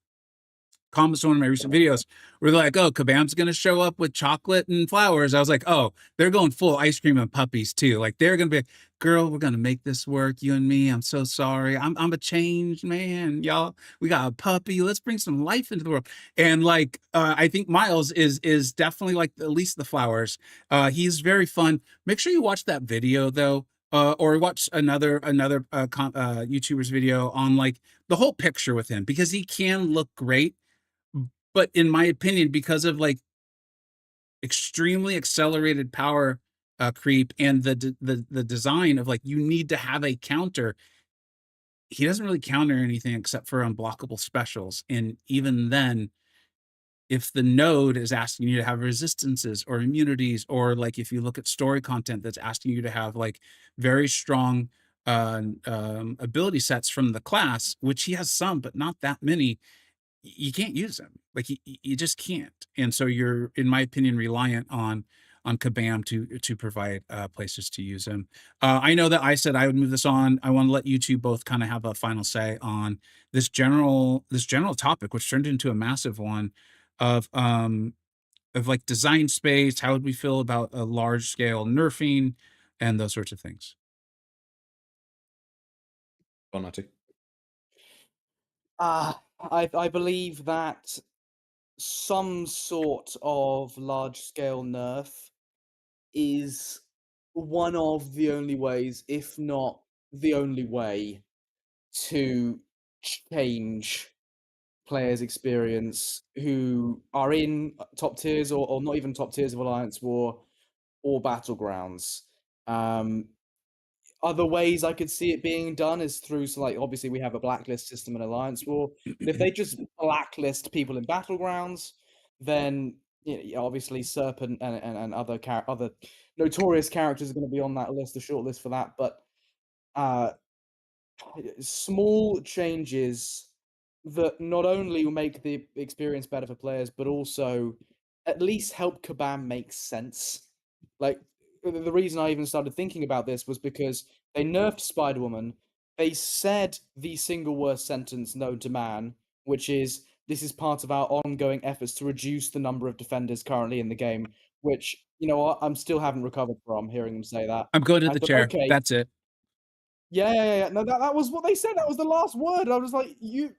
comments on one of my recent videos where they're like, oh, Kabam's going to show up with chocolate and flowers. I was like, oh, they're going full ice cream and puppies too. Like, they're going to be, girl, we're going to make this work. You and me. I'm so sorry. I'm a changed man, y'all. We got a puppy. Let's bring some life into the world. And I think Miles is definitely like at least the flowers. He's very fun. Make sure you watch that video though. Or watch another YouTuber's video on the whole picture with him, because he can look great. But in my opinion, because of extremely accelerated power creep and the design of you need to have a counter, he doesn't really counter anything except for unblockable specials. And even then, if the node is asking you to have resistances or immunities, or if you look at story content that's asking you to have very strong ability sets from the class, which he has some, but not that many, you can't use them. You just can't. And so you're, in my opinion, reliant on Kabam to provide places to use them. I know that I said I would move this on. I want to let you 2 both kind of have a final say on this general topic, which turned into a massive one of design space. How would we feel about a large scale nerfing and those sorts of things? Matty. I believe that some sort of large-scale nerf is one of the only ways, if not the only way, to change players' experience who are in top tiers or not even top tiers of Alliance War or Battlegrounds. Other ways I could see it being done is through, so like, obviously we have a blacklist system in Alliance War, but if they just blacklist people in Battlegrounds, then obviously Serpent and other other notorious characters are going to be on that list, the short list for that. But small changes that not only will make the experience better for players, but also at least help Kabam make sense. Like, the reason I even started thinking about this was because they nerfed Spider-Woman. They said the single worst sentence known to man, which is, this is part of our ongoing efforts to reduce the number of defenders currently in the game, which, you know what, I'm still haven't recovered from hearing them say that. I'm going to I the thought, chair. okay, That's it. yeah. No, that was what they said. That was the last word. I was like,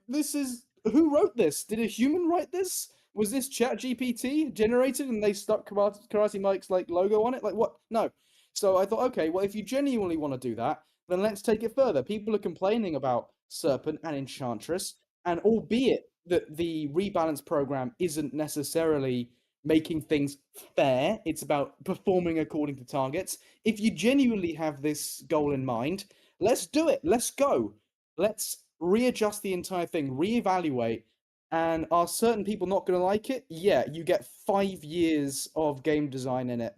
this is, who wrote this? Did a human write this? Was this Chat GPT generated and they stuck Karate Mike's like logo on it? Like, what? No. So I thought, okay, well, if you genuinely want to do that, then let's take it further. People are complaining about Serpent and Enchantress, and albeit that the rebalance program isn't necessarily making things fair, it's about performing according to targets. If you genuinely have this goal in mind, let's do it. Let's go. Let's readjust the entire thing, reevaluate. And are certain people not going to like it? Yeah, you get 5 years of game design in it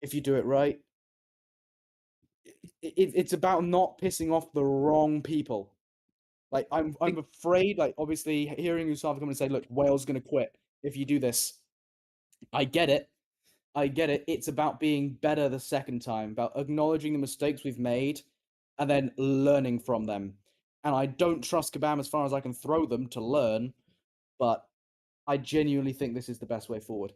if you do it right. It's about not pissing off the wrong people. Like, I'm afraid, like, obviously hearing Usava come and say, look, Wales going to quit if you do this. I get it. It's about being better the second time, about acknowledging the mistakes we've made and then learning from them. And I don't trust Kabam as far as I can throw them to learn, but I genuinely think this is the best way forward.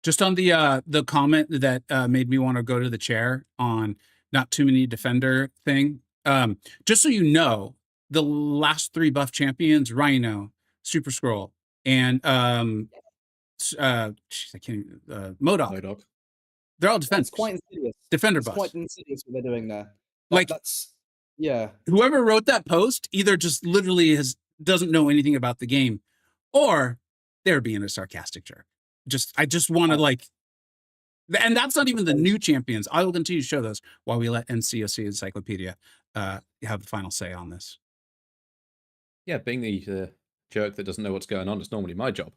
Just on the comment that made me want to go to the chair on not too many defender thing. Just so you know, the last 3 buff champions, Rhino, Super Scroll, and I can't even, MODOK. They're all defenders. It's quite insidious. Defender it's buffs. quite insidious what they're doing there. That's yeah. Whoever wrote that post either just literally doesn't know anything about the game, or they're being a sarcastic jerk. I just want to like, and that's not even the new champions. I will continue to show those while we let MCoC Encyclopedia have the final say on this. Yeah, being the jerk that doesn't know what's going on is normally my job.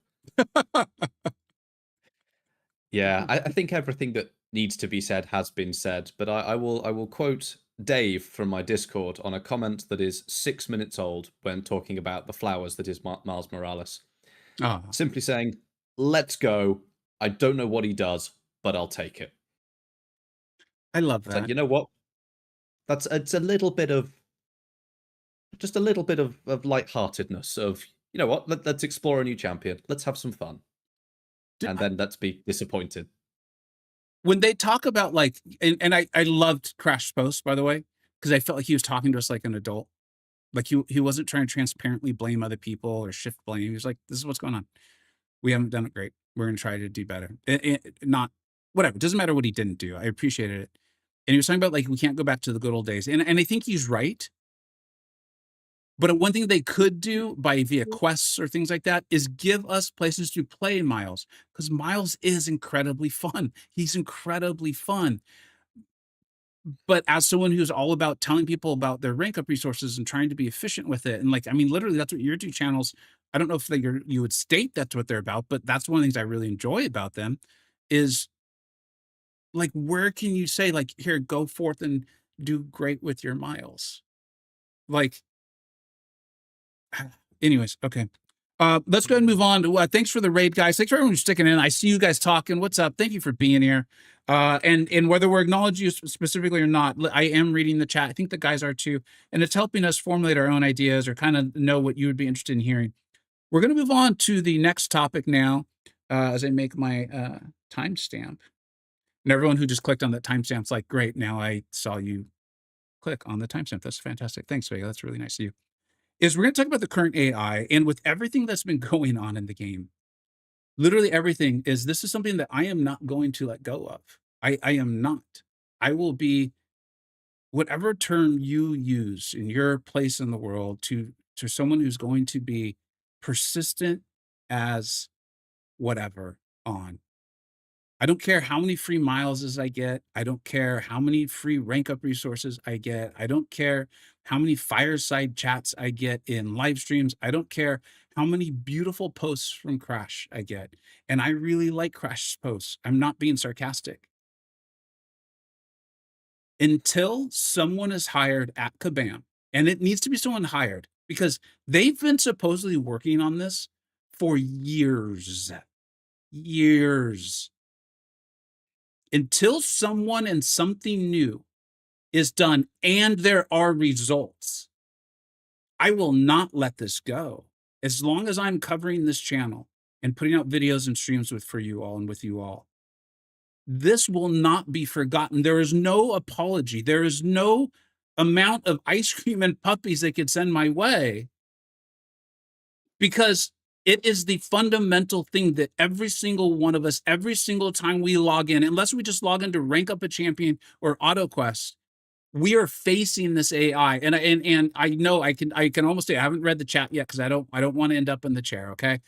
Yeah, I think everything that needs to be said has been said, but I will quote Dave from my Discord on a comment that is 6 minutes old when talking about the flowers that is Miles Morales. Oh. Simply saying, let's go. I don't know what he does, but I'll take it. I love that. It's like, you know what? It's a little bit of, just a little bit of lightheartedness of, you know what? Let's explore a new champion. Let's have some fun. And then let's be disappointed. When they talk about like, and I loved Crash's post, by the way, because I felt like he was talking to us like an adult. Like he wasn't trying to transparently blame other people or shift blame. He was like, this is what's going on. We haven't done it great. We're going to try to do better. Not whatever. It doesn't matter what he didn't do. I appreciated it. And he was talking about like, we can't go back to the good old days. And I think he's right. But one thing they could do via quests or things like that is give us places to play Miles, because Miles is incredibly fun. He's incredibly fun. But as someone who's all about telling people about their rank up resources and trying to be efficient with it, and like, I mean, literally, that's what your 2 channels, I don't know if you would state that's what they're about, but that's one of the things I really enjoy about them is like, where can you say like, here, go forth and do great with your Miles? Like, anyways, okay. Let's go ahead and move on to thanks for the raid, guys. Thanks for everyone who's sticking in. I see you guys talking. What's up? Thank you for being here. And whether we're acknowledging you specifically or not, I am reading the chat. I think the guys are too. And it's helping us formulate our own ideas or kind of know what you would be interested in hearing. We're going to move on to the next topic now as I make my timestamp. And everyone who just clicked on that timestamp's like, great, now I saw you click on the timestamp. That's fantastic. Thanks, Vega. That's really nice of you. We're going to talk about the current AI, and with everything that's been going on in the game, literally everything this is something that I am not going to let go of. I am not. I will be whatever term you use in your place in the world to someone who's going to be persistent as whatever on. I don't care how many free miles I get. I don't care how many free rank up resources I get. I don't care how many fireside chats I get in live streams. I don't care how many beautiful posts from Crash I get. And I really like Crash's posts. I'm not being sarcastic. Until someone is hired at Kabam, and it needs to be someone hired because they've been supposedly working on this for years. Years. Until someone and something new is done and there are results, I will not let this go. As long as I'm covering this channel and putting out videos and streams for you all and with you all, this will not be forgotten. There is no apology. There is no amount of ice cream and puppies they could send my way, because it is the fundamental thing that every single one of us, every single time we log in, unless we just log in to rank up a champion or auto quest, we are facing this AI. And I know I can almost say I haven't read the chat yet because I don't want to end up in the chair. Okay,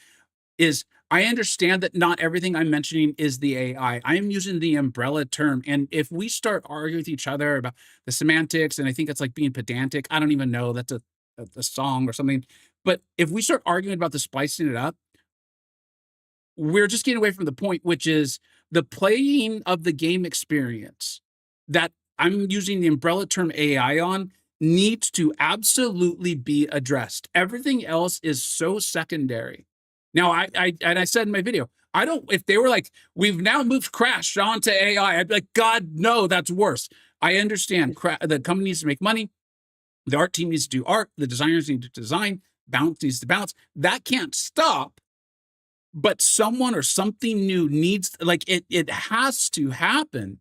I understand that not everything I'm mentioning is the AI. I am using the umbrella term. And if we start arguing with each other about the semantics, and I think it's like being pedantic, I don't even know, that's a song or something. But if we start arguing about the splicing it up, we're just getting away from the point, which is the playing of the game experience that I'm using the umbrella term AI on needs to absolutely be addressed. Everything else is so secondary. Now, I said in my video, if they were like, we've now moved Crash onto AI, I'd be like, God, no, that's worse. I understand the company needs to make money. The art team needs to do art. The designers need to design. Balance needs to balance. That can't stop. But someone or something new needs, like it has to happen.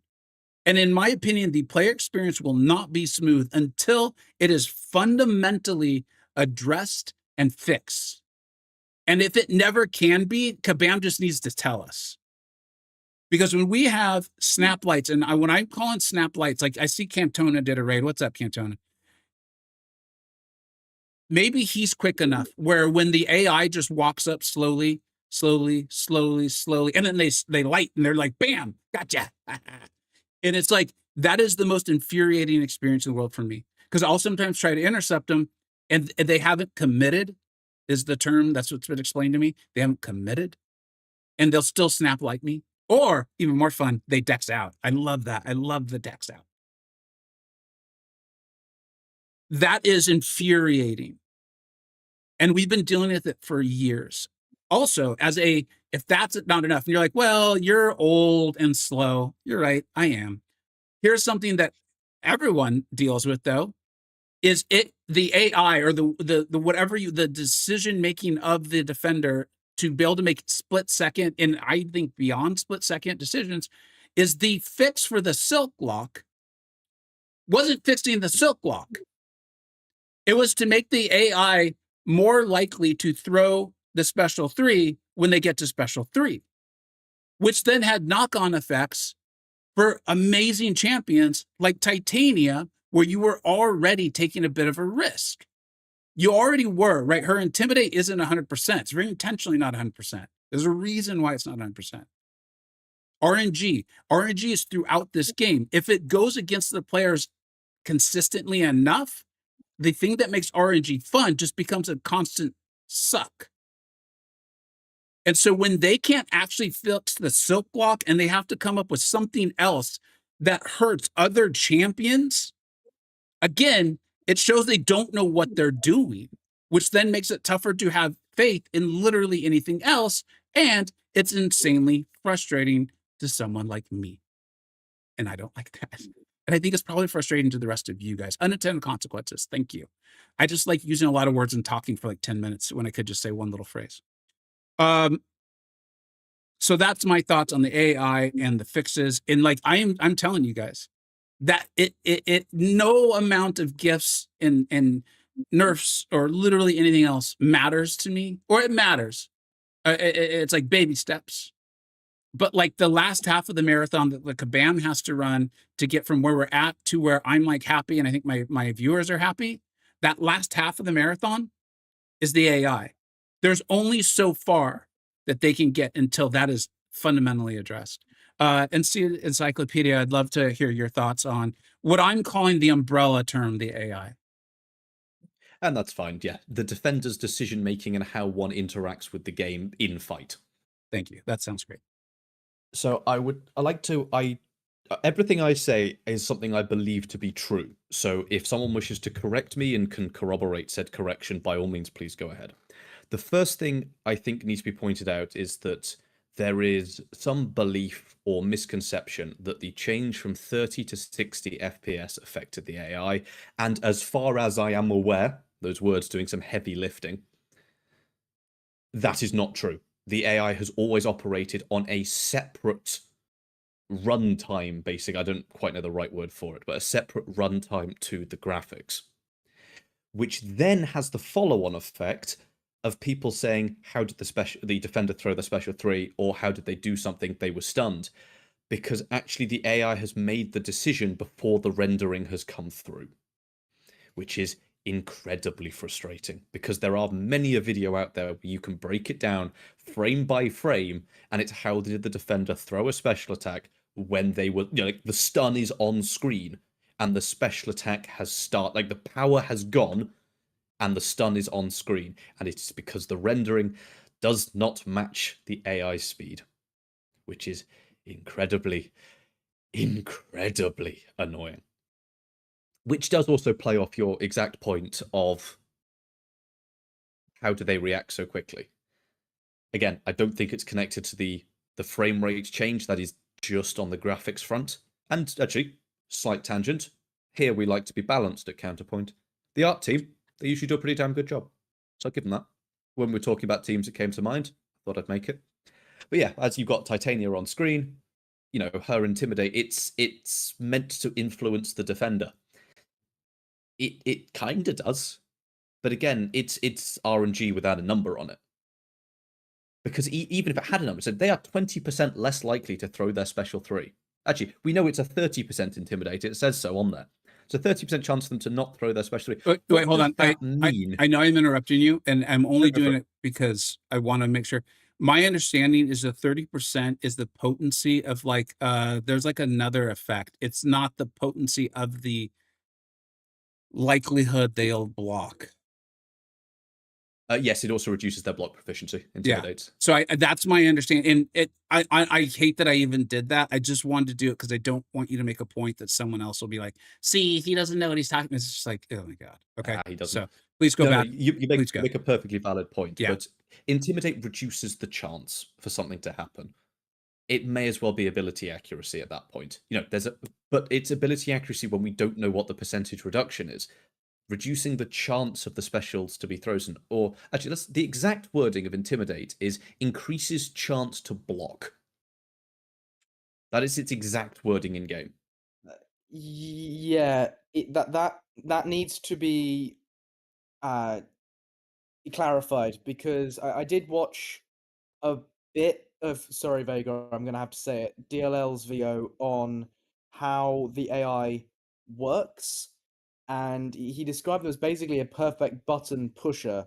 And in my opinion, the player experience will not be smooth until it is fundamentally addressed and fixed. And if it never can be, Kabam just needs to tell us. Because when we have snap lights, and when I'm calling snap lights, like I see Cantona did a raid. What's up, Cantona? Maybe he's quick enough where when the AI just walks up slowly, and then they light and they're like, bam, gotcha. And it's like, that is the most infuriating experience in the world for me. Because I'll sometimes try to intercept them and they haven't committed, is the term. That's what's been explained to me. They haven't committed and they'll still snap like me. Or even more fun, they dex out. I love that. I love the dex out. That is infuriating. And we've been dealing with it for years. Also, if that's not enough, and you're like, well, you're old and slow. You're right, I am. Here's something that everyone deals with, though, is the AI or the decision making of the defender to be able to make split second, and I think beyond split second decisions, is the fix for the silk lock wasn't fixing the silk lock. It was to make the AI more likely to throw the special 3 when they get to special 3, which then had knock-on effects for amazing champions like Titania, where you were already taking a bit of a risk. You already were, right? Her Intimidate isn't 100%. It's very intentionally not 100%. There's a reason why it's not 100%. RNG is throughout this game. If it goes against the players consistently enough, the thing that makes RNG fun just becomes a constant suck. And so when they can't actually fix the silk block and they have to come up with something else that hurts other champions, again, it shows they don't know what they're doing, which then makes it tougher to have faith in literally anything else. And it's insanely frustrating to someone like me. And I don't like that. And I think it's probably frustrating to the rest of you guys. Unintended consequences. Thank you. I just like using a lot of words and talking for like 10 minutes when I could just say one little phrase. So that's my thoughts on the AI and the fixes. And like I'm telling you guys that it no amount of gifts and nerfs or literally anything else matters to me, or it matters. It's like baby steps. But like the last half of the marathon that the Kabam has to run to get from where we're at to where I'm like happy, and I think my viewers are happy, that last half of the marathon is the AI. There's only so far that they can get until that is fundamentally addressed. And see, Encyclopedia, I'd love to hear your thoughts on what I'm calling the umbrella term, the AI. And that's fine, yeah. The defender's decision making and how one interacts with the game in fight. Thank you. That sounds great. So everything I say is something I believe to be true. So if someone wishes to correct me and can corroborate said correction, by all means, please go ahead. The first thing I think needs to be pointed out is that there is some belief or misconception that the change from 30 to 60 FPS affected the AI. And as far as I am aware, those words doing some heavy lifting, that is not true. The AI has always operated on a separate runtime, basically. I don't quite know the right word for it, but a separate runtime to the graphics, which then has the follow-on effect of people saying, how did the defender throw the special 3, or how did they do something? They were stunned. Because actually the AI has made the decision before the rendering has come through, which is incredibly frustrating, because there are many a video out there where you can break it down frame by frame, and it's how did the defender throw a special attack when they were, like the stun is on screen and the special attack has like the power has gone and the stun is on screen, and it's because the rendering does not match the AI speed, which is incredibly annoying. Which does also play off your exact point of how do they react so quickly. Again, I don't think it's connected to the frame rate change. That is just on the graphics front. And actually, slight tangent, here we like to be balanced at Counterpoint. The art team, they usually do a pretty damn good job. So I'll give them that. When we're talking about teams that came to mind, I thought I'd make it. But yeah, as you've got Titania on screen, her Intimidate, it's meant to influence the defender. It kind of does, but again, it's RNG without a number on it. Because even if it had a number, so they are 20% less likely to throw their special 3. Actually, we know it's a 30% Intimidate. It says so on there. It's a 30% chance for them to not throw their special 3. Wait, hold on. I know I'm interrupting you, and I'm only doing it because I want to make sure. My understanding is the 30% is the potency of like, there's like another effect. It's not the potency of the likelihood they'll block. Yes, it also reduces their block proficiency. Intimidates. Yeah. So that's my understanding. And I hate that I even did that. I just wanted to do it because I don't want you to make a point that someone else will be like, see, he doesn't know what he's talking about. It's just like, oh my God. Okay. He doesn't. So please go back. You make a perfectly valid point. Yeah. But Intimidate reduces the chance for something to happen. It may as well be ability accuracy at that point. But it's ability accuracy when we don't know what the percentage reduction is. Reducing the chance of the specials to be frozen, or actually, the exact wording of Intimidate is increases chance to block. That is its exact wording in game. Yeah, that needs to be clarified, because I did watch a bit of, sorry Vega, I'm gonna have to say it, DLL's VO on how the AI works, and he described it as basically a perfect button pusher,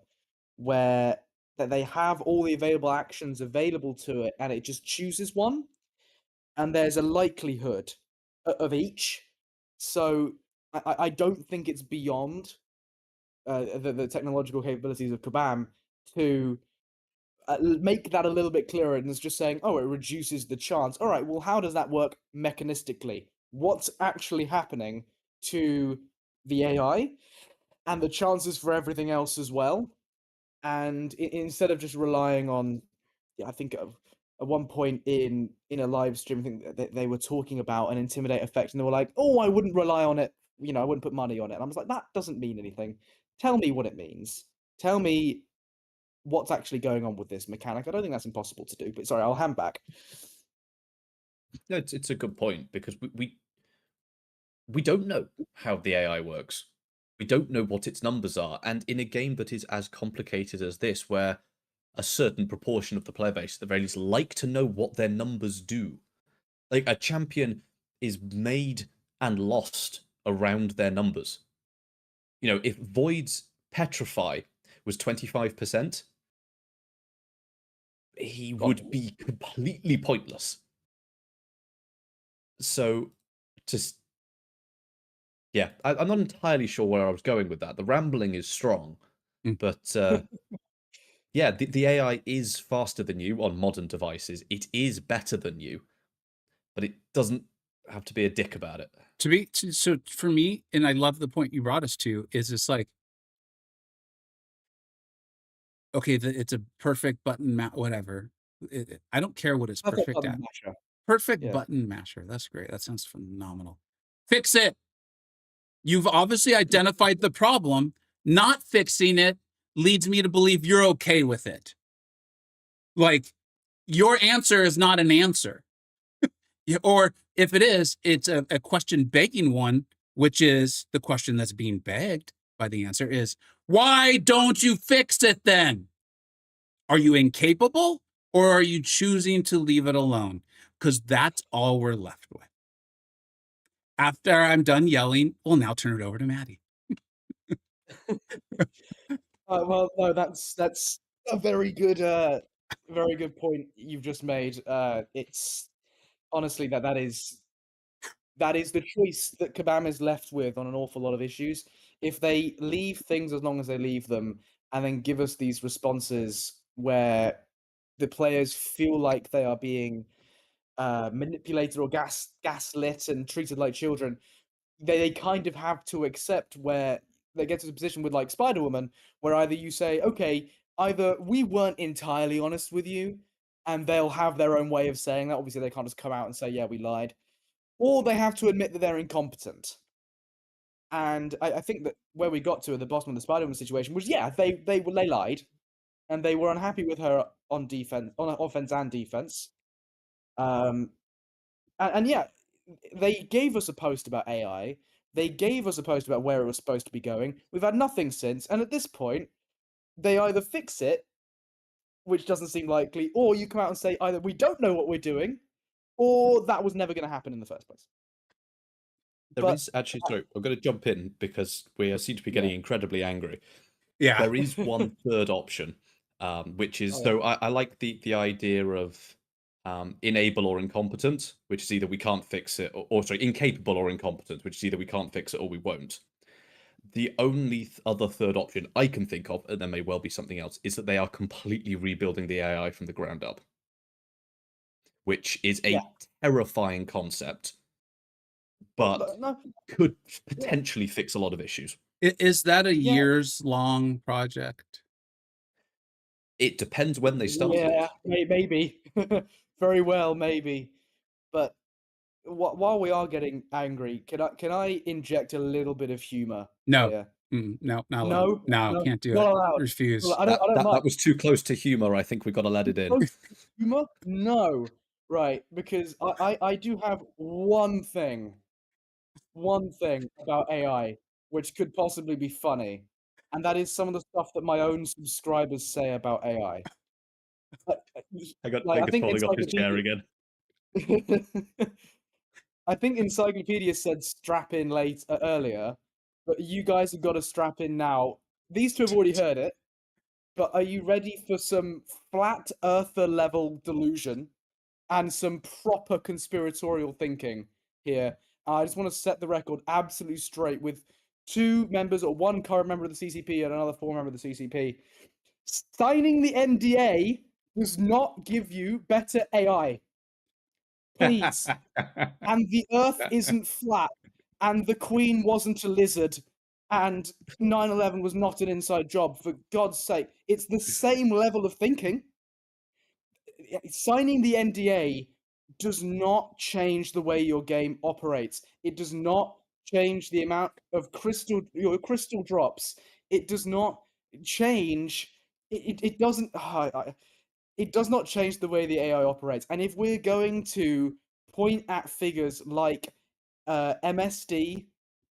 where that they have all the available actions available to it, and it just chooses one, and there's a likelihood of each. So I don't think it's beyond the technological capabilities of Kabam to make that a little bit clearer, and it's just saying, oh, it reduces the chance. All right, well, how does that work mechanistically? What's actually happening to the AI and the chances for everything else as well? And instead of just relying on, I think at one point in a live stream, I think they were talking about an Intimidate effect, and they were like, oh, I wouldn't rely on it. I wouldn't put money on it. And I was like, that doesn't mean anything. Tell me what it means. Tell me what's actually going on with this mechanic. I don't think that's impossible to do, but sorry, I'll hand back. No, it's a good point, because we don't know how the AI works. We don't know what its numbers are, and in a game that is as complicated as this, where a certain proportion of the player base, at the very least, like to know what their numbers do. Like, a champion is made and lost around their numbers. You know, if Void's Petrify was 25%, he would be completely pointless. So, just yeah, I'm not entirely sure where I was going with that. The rambling is strong, but yeah, the AI is faster than you on modern devices. It is better than you, but it doesn't have to be a dick about it. So for me, and I love the point you brought us to, is it's like, okay, it's a perfect button whatever. I don't care what it's perfect at. Masher. Perfect Yeah. button masher. That's great. That sounds phenomenal. Fix it. You've obviously identified the problem. Not fixing it leads me to believe you're okay with it. Like, your answer is not an answer. Or if it is, it's a question begging one, which is the question that's being begged by the answer is, why don't you fix it then? Are you incapable, or are you choosing to leave it alone? Because that's all we're left with. After I'm done yelling, we'll now turn it over to Matty. Well, no, that's a very good point you've just made. It's honestly that is the choice that Kabam is left with on an awful lot of issues. If they leave things as long as they leave them, and then give us these responses where the players feel like they are being manipulated or gaslit and treated like children, they kind of have to accept where they get to the position with like Spider-Woman, where either you say, okay, either we weren't entirely honest with you, and they'll have their own way of saying that. Obviously, they can't just come out and say, yeah, we lied. Or they have to admit that they're incompetent. And I think that where we got to at the bottom of the Spider-Woman situation was, yeah, they lied, and they were unhappy with her on offense and defense. And yeah, they gave us a post about AI. They gave us a post about where it was supposed to be going. We've had nothing since, and at this point, they either fix it, which doesn't seem likely, or you come out and say either we don't know what we're doing, or that was never going to happen in the first place. There is actually, sorry, I'm going to jump in because we seem to be getting incredibly angry. Yeah. There is one third option, which is, so I like the idea of enable or incompetent, which is either we can't fix it, or sorry, incapable or incompetent, which is either we can't fix it or we won't. The only other third option I can think of, and there may well be something else, is that they are completely rebuilding the AI from the ground up, which is a terrifying concept, but could potentially fix a lot of issues. Is that a years-long project? It depends when they start. Yeah, maybe. Very well, maybe. But while we are getting angry, can I inject a little bit of humor? No. Here? No, not allowed. No, can't do not it. allowed. Refuse. Well, I don't mind. That was too close to humor. I think we got to let it in. Close to humor? No. Right, because I do have one thing about AI which could possibly be funny, and that is some of the stuff that my own subscribers say about AI. I got I think falling off his chair again. I think Encyclopedia said strap in earlier, but you guys have got to strap in now. These two have already heard it, but are you ready for some flat earther level delusion and some proper conspiratorial thinking here? I just want to set the record absolutely straight with two members, or one current member of the CCP and another former member of the CCP. Signing the NDA does not give you better AI. Please. And the Earth isn't flat, and the Queen wasn't a lizard, and 9/11 was not an inside job, for God's sake. It's the same level of thinking. Signing the NDA does not change the way your game operates. It does not change the amount of your crystal drops. It does not change. It doesn't. It does not change the way the AI operates. And if we're going to point at figures like MSD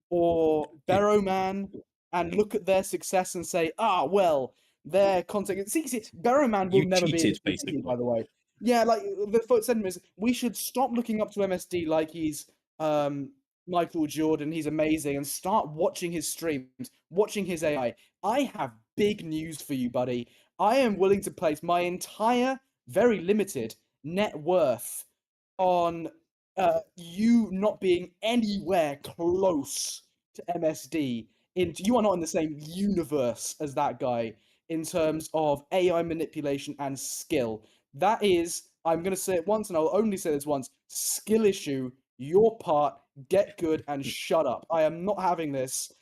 or Barrowman and look at their success and say, well, their content. See, Barrowman will You never be in cheated, the CCP, basically. by the way. Yeah, like the sentiment is we should stop looking up to MSD like he's Michael Jordan, he's amazing, and start watching his streams, watching his AI. I have big news for you, buddy. I am willing to place my entire, very limited net worth on you not being anywhere close to MSD. You are not in the same universe as that guy in terms of AI manipulation and skill. That is, I'm going to say it once, and I'll only say this once, skill issue, your part, get good and shut up. I am not having this.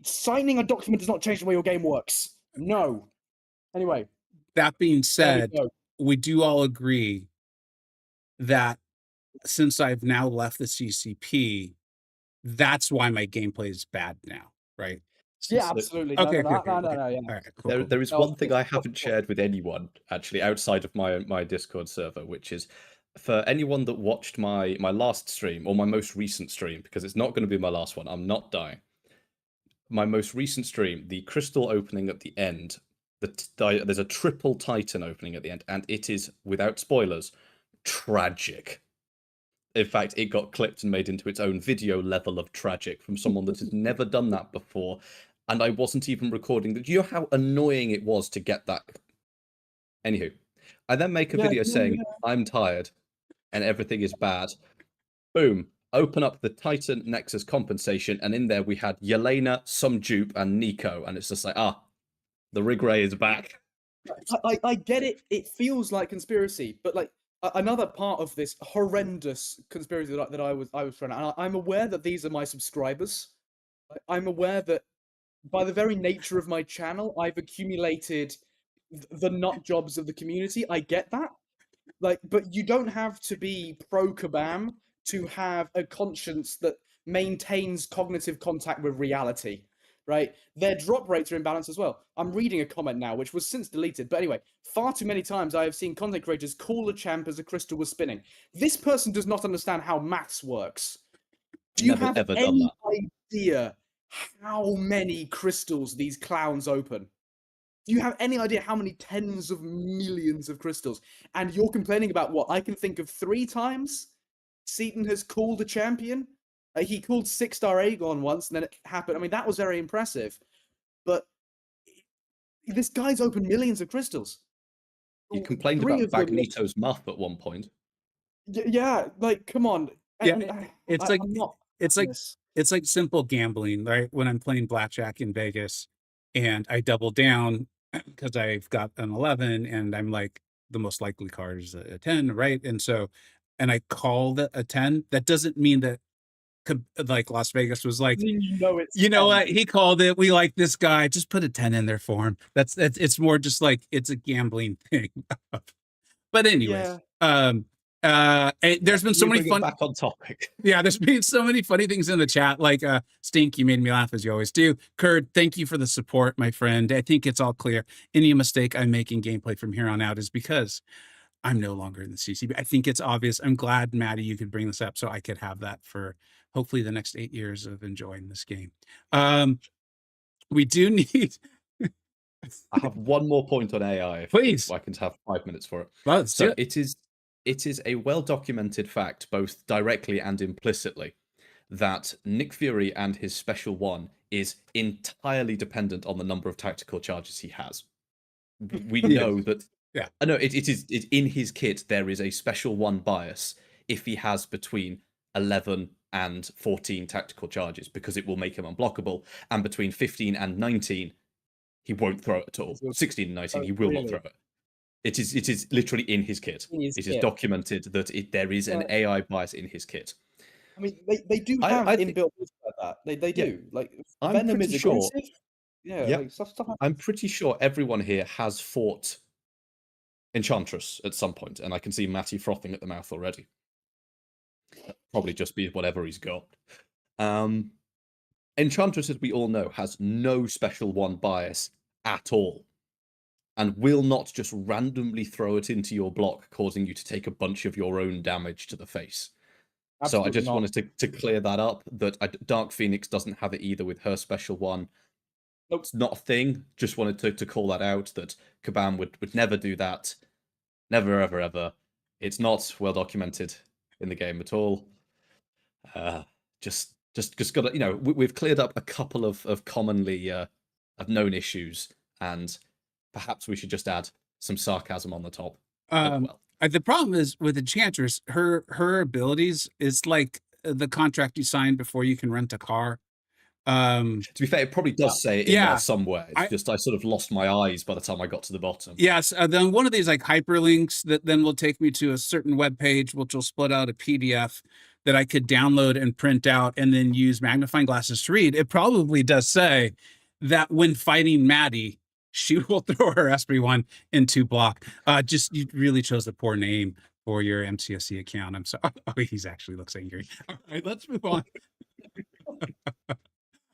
Signing a document does not change the way your game works. No. Anyway. That being said, we do all agree that since I've now left the CCP, that's why my gameplay is bad now, right? Yeah, absolutely. Okay, no, yeah. All right, cool, There is one thing I haven't shared with anyone, actually, outside of my Discord server, which is for anyone that watched my last stream, or my most recent stream, because it's not going to be my last one, I'm not dying. My most recent stream, the crystal opening at the end, there's a triple Titan opening at the end, and it is, without spoilers, tragic. In fact, it got clipped and made into its own video level of tragic from someone that has never done that before. And I wasn't even recording that. Do you know how annoying it was to get that? Anywho, I then make a video saying, I'm tired and everything is bad. Boom. Open up the Titan Nexus compensation. And in there we had Yelena, some dupe, and Nico. And it's just like, the Rig Ray is back. I get it. It feels like conspiracy, but like another part of this horrendous conspiracy that I was trying to. And I'm aware that these are my subscribers. I'm aware that by the very nature of my channel, I've accumulated the nut jobs of the community. I get that, like, but you don't have to be pro Kabam to have a conscience that maintains cognitive contact with reality. Right, their drop rates are in balance as well. I'm reading a comment now, which was since deleted. But anyway, far too many times I have seen content creators call a champ as a crystal was spinning. This person does not understand how maths works. Do you have any idea how many crystals these clowns open? Do you have any idea how many tens of millions of crystals? And you're complaining about what? I can think of 3 times Seaton has called a champion. He called 6-star Aegon once, and then it happened. I mean, that was very impressive. But this guy's opened millions of crystals. You complained about Magneto's muff at one point. Yeah, like, come on. Yeah, it's like simple gambling, right? When I'm playing blackjack in Vegas and I double down because I've got an 11 and I'm like, the most likely card is a 10, right? And I call a 10. That doesn't mean that like Las Vegas was like, you know what, he called it, we like this guy, just put a 10 in there for him. It's more just like it's a gambling thing. But anyways, there's been so many fun back on topic. Yeah, there's been so many funny things in the chat, like Stink, you made me laugh as you always do. Kurd, thank you for the support, my friend. I think it's all clear. Any mistake I make in gameplay from here on out is because I'm no longer in the CCP. I think it's obvious. I'm glad, Matty, you could bring this up so I could have that for hopefully the next 8 years of enjoying this game. We do need... I have one more point on AI. Please. I can have 5 minutes for it. Well, so it is a well-documented fact, both directly and implicitly, that Nick Fury and his Special One is entirely dependent on the number of tactical charges he has. We know that... Yeah, I know it is in his kit. There is a Special One bias if he has between 11 and 14 tactical charges, because it will make him unblockable, and between 15 and 19 he won't throw it at all. 16 and 19 he will not throw it. It is literally in his kit. It is documented that there is an AI bias in his kit. I mean, they do have inbuilt like that. They do. Like, Venom is aggressive. Yeah, like, stuff I'm pretty sure everyone here has fought Enchantress at some point, and I can see Matty frothing at the mouth already. Probably just be whatever he's got. Enchantress, as we all know, has no Special One bias at all, and will not just randomly throw it into your block, causing you to take a bunch of your own damage to the face. Absolutely. So I just wanted to clear that up, that Dark Phoenix doesn't have it either with her Special One. Nope. It's not a thing. Just wanted to call that out, that Kabam would never do that. Never, ever, ever. It's not well documented in the game at all. Just got to, we've cleared up a couple of commonly of known issues, and perhaps we should just add some sarcasm on the top. Well, The problem is with Enchantress, her abilities is like the contract you signed before you can rent a car. to be fair, it probably does say it in Yeah. there somewhere. It's just I sort of lost my eyes by the time I got to the bottom. Yes, then one of these like hyperlinks that then will take me to a certain web page, which will split out a PDF that I could download and print out and then use magnifying glasses to read. It probably does say that when fighting Matty, she will throw her SP1 into block. Just you really chose a poor name for your MCoC account. I'm sorry. Oh, he's actually looks angry. All right, let's move on.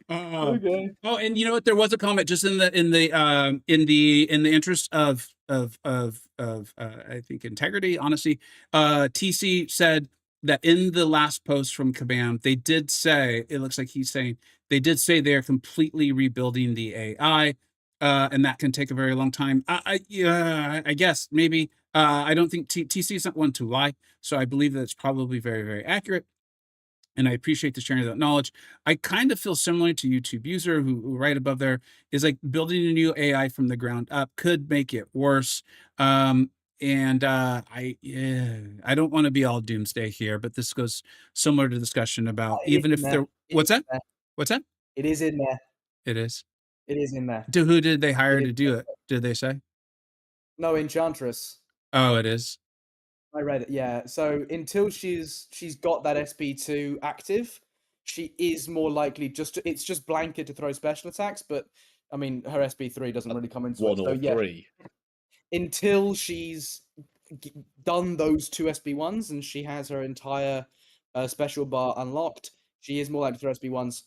Okay. Oh, and you know what? There was a comment just in the interest of I think integrity, honesty. TC said that in the last post from Kabam, they did say, it looks like he's saying they did say they're completely rebuilding the AI, and that can take a very long time. I guess maybe. I don't think TC is not one to lie, so I believe that it's probably very, very accurate. And I appreciate the sharing of that knowledge. I kind of feel similar to YouTube user who right above there is like building a new AI from the ground up could make it worse. I don't want to be all doomsday here, but this goes similar to discussion about even if there. What's that? What's that? It is in there. It is. It is in there. Who did they hire to do it? Did they say? No, Enchantress. Oh, it is. I read it, yeah. So until she's got that SP2 active, she is more likely it's just blanket to throw special attacks, but I mean her SP3 doesn't really come into one it. or So, three. Until she's done those two SP1s and she has her entire special bar unlocked, she is more likely to throw SP1s,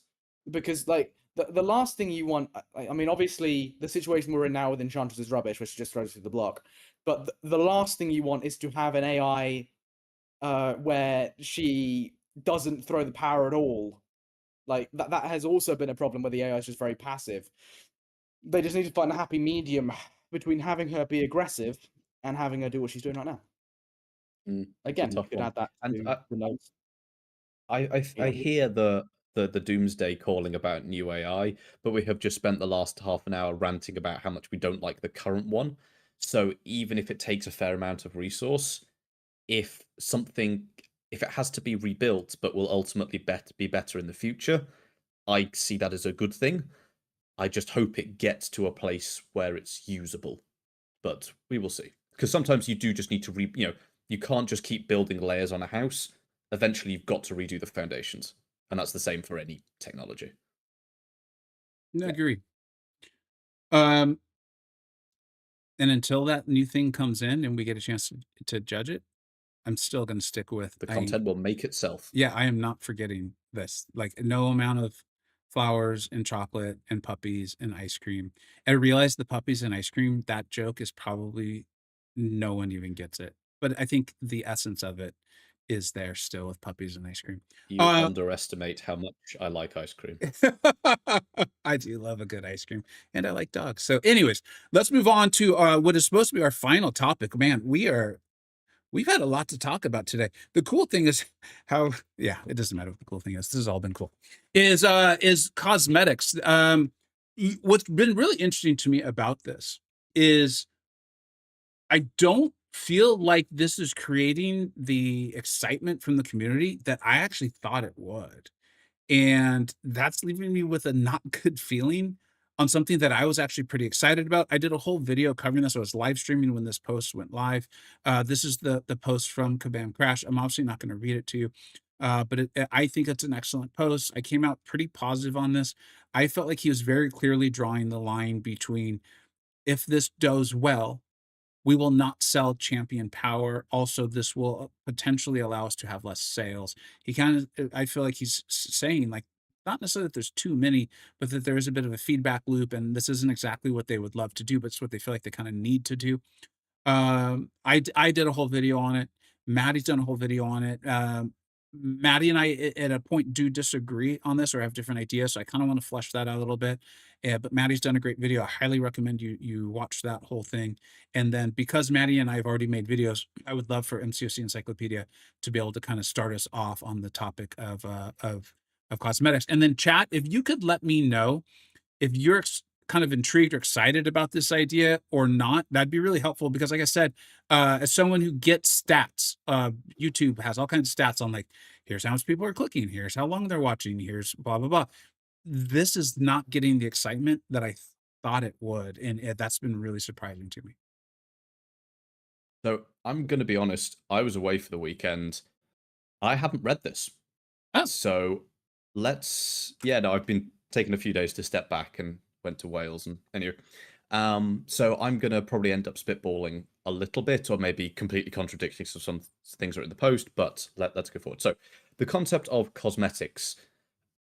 because like the last thing you want, I mean, obviously the situation we're in now with Enchantress is rubbish, where she just throws through the block. But the last thing you want is to have an AI where she doesn't throw the power at all. Like that has also been a problem where the AI is just very passive. They just need to find a happy medium between having her be aggressive and having her do what she's doing right now. Again, you could add that to the notes. I hear the doomsday calling about new AI, but we have just spent the last half an hour ranting about how much we don't like the current one. So even if it takes a fair amount of resource, if it has to be rebuilt but will ultimately be better in the future, I see that as a good thing. I just hope it gets to a place where it's usable, but we will see. Because sometimes you do just need to you can't just keep building layers on a house. Eventually you've got to redo the foundations, and that's the same for any technology. I agree. And until that new thing comes in and we get a chance to judge it, I'm still going to stick with the content will make itself. Yeah, I am not forgetting this. Like no amount of flowers and chocolate and puppies and ice cream. And I realize the puppies and ice cream, that joke is probably no one even gets it. But I think the essence of it is there still with puppies and ice cream. You underestimate how much I like ice cream. I do love a good ice cream, and I like dogs. So anyways, let's move on to what is supposed to be our final topic. Man, we've had a lot to talk about today. The cool thing is it doesn't matter what the cool thing is. This has all been cool. Is cosmetics. What's been really interesting to me about this is I don't feel like this is creating the excitement from the community that I actually thought it would. And that's leaving me with a not good feeling on something that I was actually pretty excited about. I did a whole video covering this. I was live streaming when this post went live. This is the post from Kabam Crash. I'm obviously not going to read it to you, but I think it's an excellent post. I came out pretty positive on this. I felt like he was very clearly drawing the line between if this does well, we will not sell champion power. Also, this will potentially allow us to have less sales. I feel like he's saying like, not necessarily that there's too many, but that there is a bit of a feedback loop, and this isn't exactly what they would love to do, but it's what they feel like they kind of need to do. I did a whole video on it. Matty's done a whole video on it. Matty and I at a point do disagree on this or have different ideas, so I kind of want to flesh that out a little bit. But Matty's done a great video. I highly recommend you watch that whole thing. And then because Matty and I have already made videos, I would love for MCoC Encyclopedia to be able to kind of start us off on the topic of cosmetics. And then chat, if you could let me know if you're kind of intrigued or excited about this idea or not, that'd be really helpful because like I said, as someone who gets stats, YouTube has all kinds of stats on like, here's how much people are clicking, here's how long they're watching, here's blah, blah, blah. This is not getting the excitement that I thought it would. And that's been really surprising to me. So I'm going to be honest. I was away for the weekend. I haven't read this. Oh. So I've been taking a few days to step back and went to Wales and anyway. So I'm going to probably end up spitballing a little bit or maybe completely contradicting some things that are in the post, but let's go forward. So the concept of cosmetics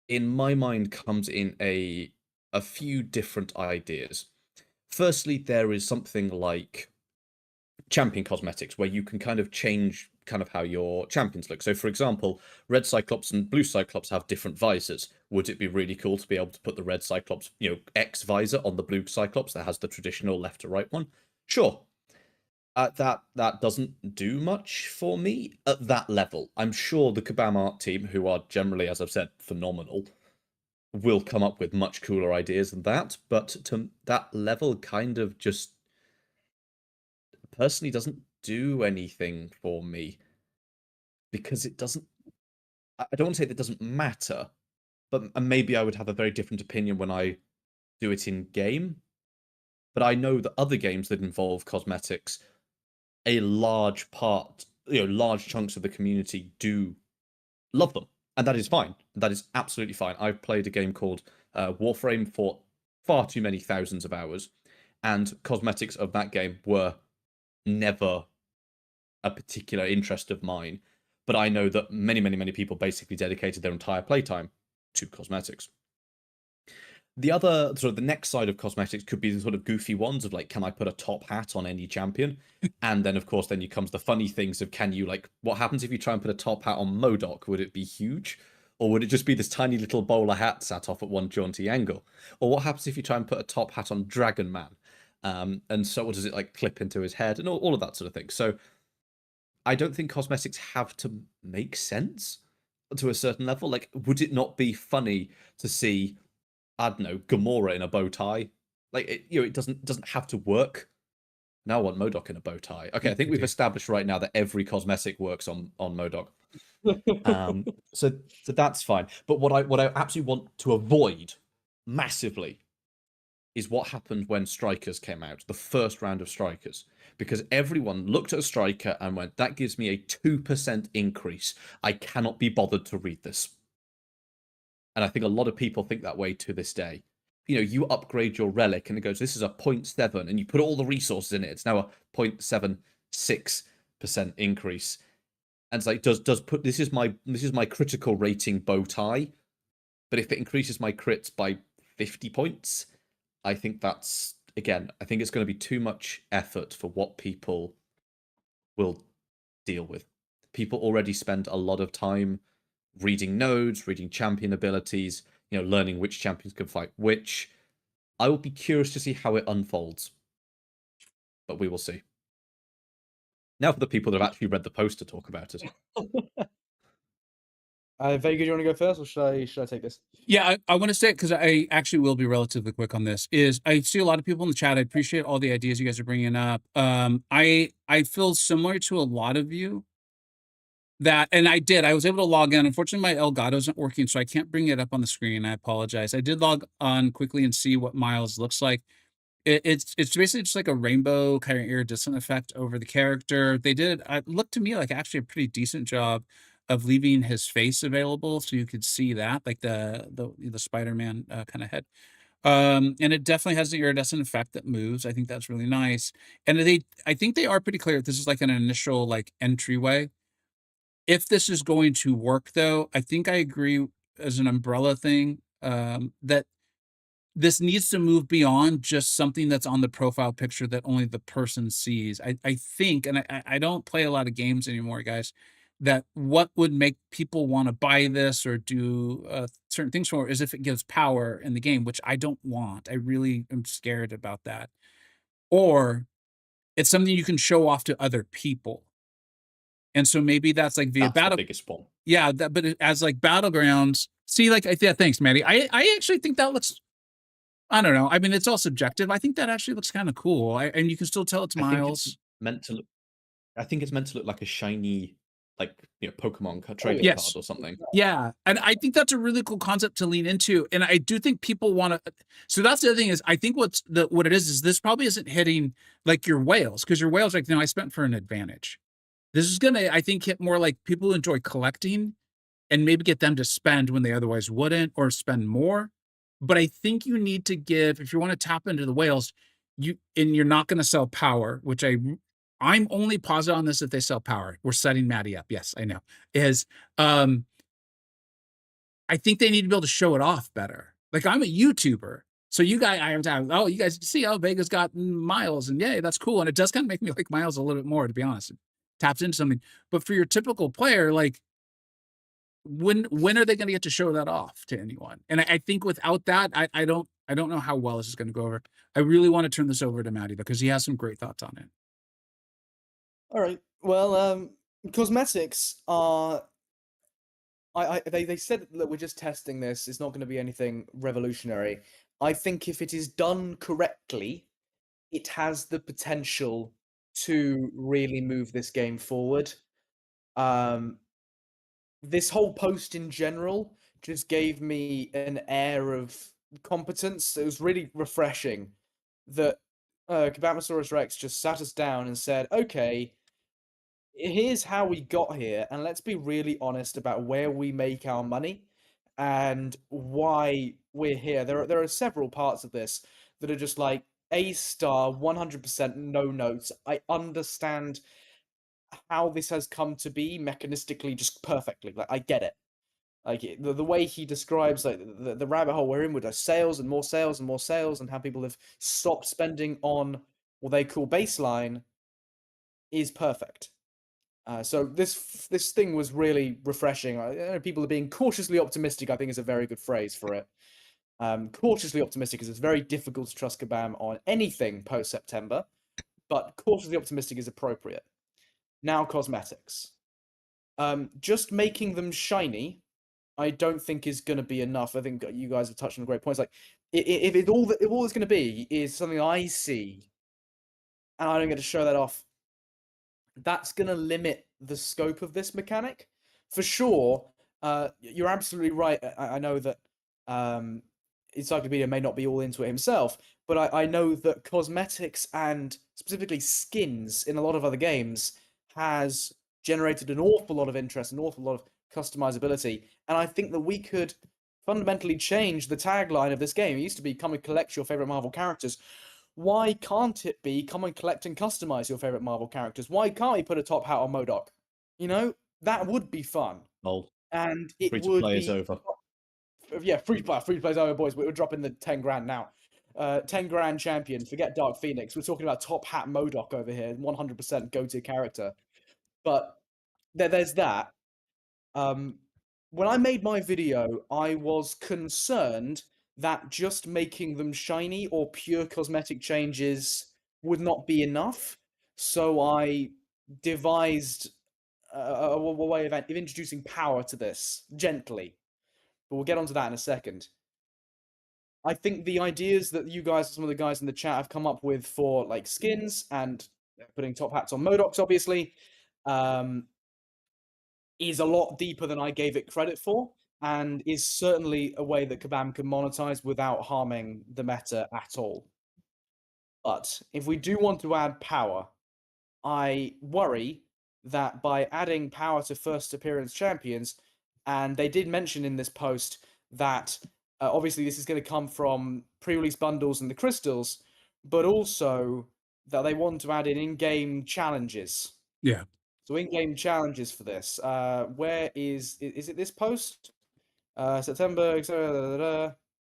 in my mind comes in a few different ideas. Firstly, there is something like champion cosmetics where you can kind of change kind of how your champions look. So for example, red Cyclops and blue Cyclops have different visors. Would it be really cool to be able to put the red Cyclops, X visor on the blue Cyclops that has the traditional left to right one? Sure. That doesn't do much for me at that level. I'm sure the Kabam art team, who are generally, as I've said, phenomenal, will come up with much cooler ideas than that. But to that level, kind of just personally doesn't do anything for me because it doesn't. I don't want to say that it doesn't matter, but maybe I would have a very different opinion when I do it in game. But I know that other games that involve cosmetics, a large part, large chunks of the community do love them, and that is fine. That is absolutely fine. I've played a game called Warframe for far too many thousands of hours, and cosmetics of that game were never a particular interest of mine. But I know that many, many, many people basically dedicated their entire playtime to cosmetics. The other sort of the next side of cosmetics could be the sort of goofy ones of like, can I put a top hat on any champion? And then of course, then comes the funny things of what happens if you try and put a top hat on MCoC? Would it be huge? Or would it just be this tiny little bowler hat sat off at one jaunty angle? Or what happens if you try and put a top hat on Dragon Man? And so what does it like clip into his head and all of that sort of thing? So I don't think cosmetics have to make sense to a certain level. Like, would it not be funny to see, I don't know, Gamora in a bow tie? Like, it doesn't have to work. Now I want MCoC in a bow tie. Okay, I think we've established right now that every cosmetic works on MCoC. So that's fine. But what I absolutely want to avoid massively is what happened when Strikers came out, the first round of Strikers. Because everyone looked at a Striker and went, that gives me a 2% increase. I cannot be bothered to read this. And I think a lot of people think that way to this day. You upgrade your relic and it goes, this is a 0.7, and you put all the resources in it. It's now a 0.76% increase. And it's like, this is my critical rating bow tie, but if it increases my crits by 50 points, I think that's, again, I think it's going to be too much effort for what people will deal with. People already spend a lot of time reading nodes, reading champion abilities, learning which champions can fight which. I will be curious to see how it unfolds, but we will see. Now for the people that have actually read the post to talk about it. Very good. You want to go first, or should I take this? Yeah, I want to say it because I actually will be relatively quick on this. Is I see a lot of people in the chat. I appreciate all the ideas you guys are bringing up. I feel similar to a lot of you. And I was able to log in. Unfortunately, my Elgato isn't working, so I can't bring it up on the screen. I apologize. I did log on quickly and see what Miles looks like. It's basically just like a rainbow kind of iridescent effect over the character. They did, it looked to me like actually a pretty decent job of leaving his face available so you could see that, like the Spider-Man kind of head. And it definitely has the iridescent effect that moves. I think that's really nice. And I think they are pretty clear. This is like an initial like entryway. If this is going to work, though, I think I agree as an umbrella thing that this needs to move beyond just something that's on the profile picture that only the person sees. I think, and I don't play a lot of games anymore, guys, that what would make people want to buy this or do certain things for it is if it gives power in the game, which I don't want. I really am scared about that. Or it's something you can show off to other people. And so maybe that's like via That's the battle. biggest one. Yeah, but as like battlegrounds. See, like, yeah, thanks, Matty. I actually think that looks. I don't know. I mean, it's all subjective. I think that actually looks kind of cool. And you can still tell it's I think Miles. it's meant to look. I think it's meant to look like a shiny, like, Pokemon trading Yes. card or something. Yeah, and I think that's a really cool concept to lean into, and I do think people want to. So that's the other thing is I think what it is this probably isn't hitting like your whales, because your whales like, I spent for an advantage. This is gonna, I think, hit more like people who enjoy collecting, and maybe get them to spend when they otherwise wouldn't, or spend more. But I think you need to give, if you want to tap into the whales, you're not going to sell power, which I'm only positive on this if they sell power. We're setting Matty up. Yes, I know. I think they need to be able to show it off better. Like, I'm a YouTuber. So you guys see how Vega's got Miles, and yay, that's cool. And it does kind of make me like Miles a little bit more, to be honest. It taps into something. But for your typical player, like, when are they going to get to show that off to anyone? And I think without that, I don't know how well this is going to go over. I really want to turn this over to Matty because he has some great thoughts on it. All right. Well, cosmetics are. They said that we're just testing this. It's not going to be anything revolutionary. I think if it is done correctly, it has the potential to really move this game forward. This whole post in general just gave me an air of competence. It was really refreshing that Kabamasaurus Rex just sat us down and said, okay, here's how we got here, and let's be really honest about where we make our money and why we're here. There are several parts of this that are just like A star, 100% no notes. I understand how this has come to be mechanistically just perfectly. Like, I get it. Like, the way he describes like the rabbit hole we're in with sales and more sales and more sales, and how people have stopped spending on what they call baseline is perfect. So this thing was really refreshing. People are being cautiously optimistic, I think, is a very good phrase for it. Cautiously optimistic, because it's very difficult to trust Kabam on anything post-September, but cautiously optimistic is appropriate. Now, cosmetics. Just making them shiny, I don't think is going to be enough. I think you guys have touched on great points. Like, if all it's going to be is something I see, and I don't get to show that off, that's going to limit the scope of this mechanic. For sure, you're absolutely right. I know that Encyclopedia may not be all into it himself, but I know that cosmetics and specifically skins in a lot of other games has generated an awful lot of interest, an awful lot of customizability. And I think that we could fundamentally change the tagline of this game. It used to be, come and collect your favorite Marvel characters. Why can't it be, come and collect and customize your favorite Marvel characters? Why can't we put a top hat on MODOK? That would be fun. Oh, and it free to would play be is over. Yeah, free to play is over, boys. We're dropping the 10 grand now. 10 grand champion. Forget Dark Phoenix. We're talking about top hat MODOK over here. 100% go-to character. But there's that. When I made my video, I was concerned that just making them shiny or pure cosmetic changes would not be enough. So I devised a way of introducing power to this gently. But we'll get onto that in a second. I think the ideas that you guys, some of the guys in the chat, have come up with for like skins and putting top hats on MODOKs, obviously, is a lot deeper than I gave it credit for, and is certainly a way that Kabam can monetize without harming the meta at all. But if we do want to add power, I worry that by adding power to first appearance champions, and they did mention in this post that obviously this is going to come from pre-release bundles and the crystals, but also that they want to add in-game challenges. Yeah. So in-game challenges for this. Where is it this post? September.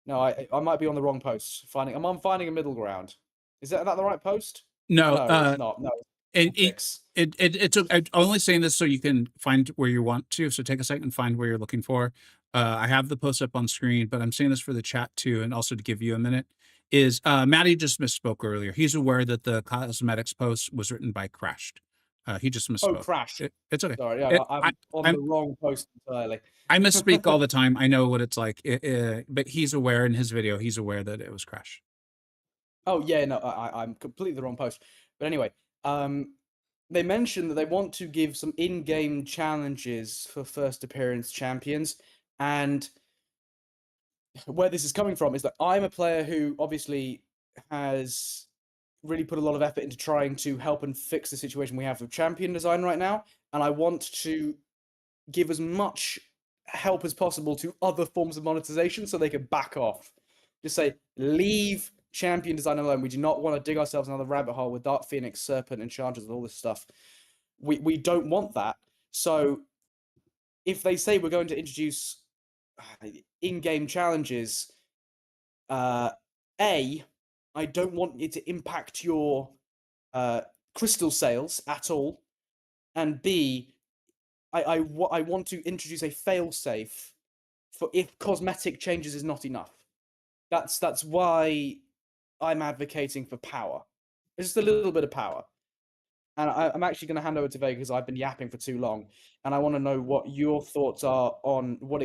No, I might be on the wrong post. I'm finding a middle ground. Is that the right post? No, it's not. No. And fix. I'm only saying this so you can find where you want to. So take a second and find where you're looking for. I have the post up on screen, but I'm saying this for the chat too, and also to give you a minute. Is Matty just misspoke earlier? He's aware that the cosmetics post was written by Crashed. He just misspoke. Oh, Crash. It's okay. Sorry, yeah, I'm on I'm- the wrong post entirely. I misspeak all the time. I know what it's like. But he's aware in his video. He's aware that it was Crash. Oh yeah, no, I'm completely the wrong post. But anyway, they mentioned that they want to give some in-game challenges for first appearance champions, and where this is coming from is that I'm a player who obviously has really put a lot of effort into trying to help and fix the situation we have with champion design right now, and I want to give as much help as possible to other forms of monetization so they can back off. Just say, leave champion design alone. We do not want to dig ourselves another rabbit hole with Dark Phoenix, Serpent, Enchanters, and all this stuff. We don't want that. So if they say we're going to introduce in-game challenges, I don't want it to impact your crystal sales at all, and B, I want to introduce a fail-safe for if cosmetic changes is not enough. That's why I'm advocating for power. It's just a little bit of power. And I'm actually going to hand over to Vega because I've been yapping for too long, and I want to know what your thoughts are on what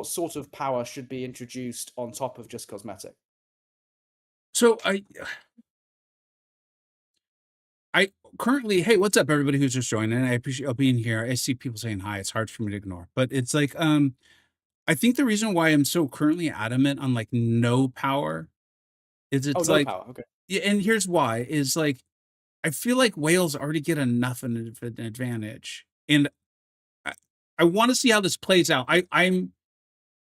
sort of power should be introduced on top of just cosmetic. So I currently, hey, what's up, everybody who's just joining? I appreciate you being here. I see people saying hi. It's hard for me to ignore, but it's like, I think the reason why I'm so currently adamant on like no power is it's no like, power. Okay. yeah, and here's why is like, I feel like whales already get enough of an advantage, and I want to see how this plays out.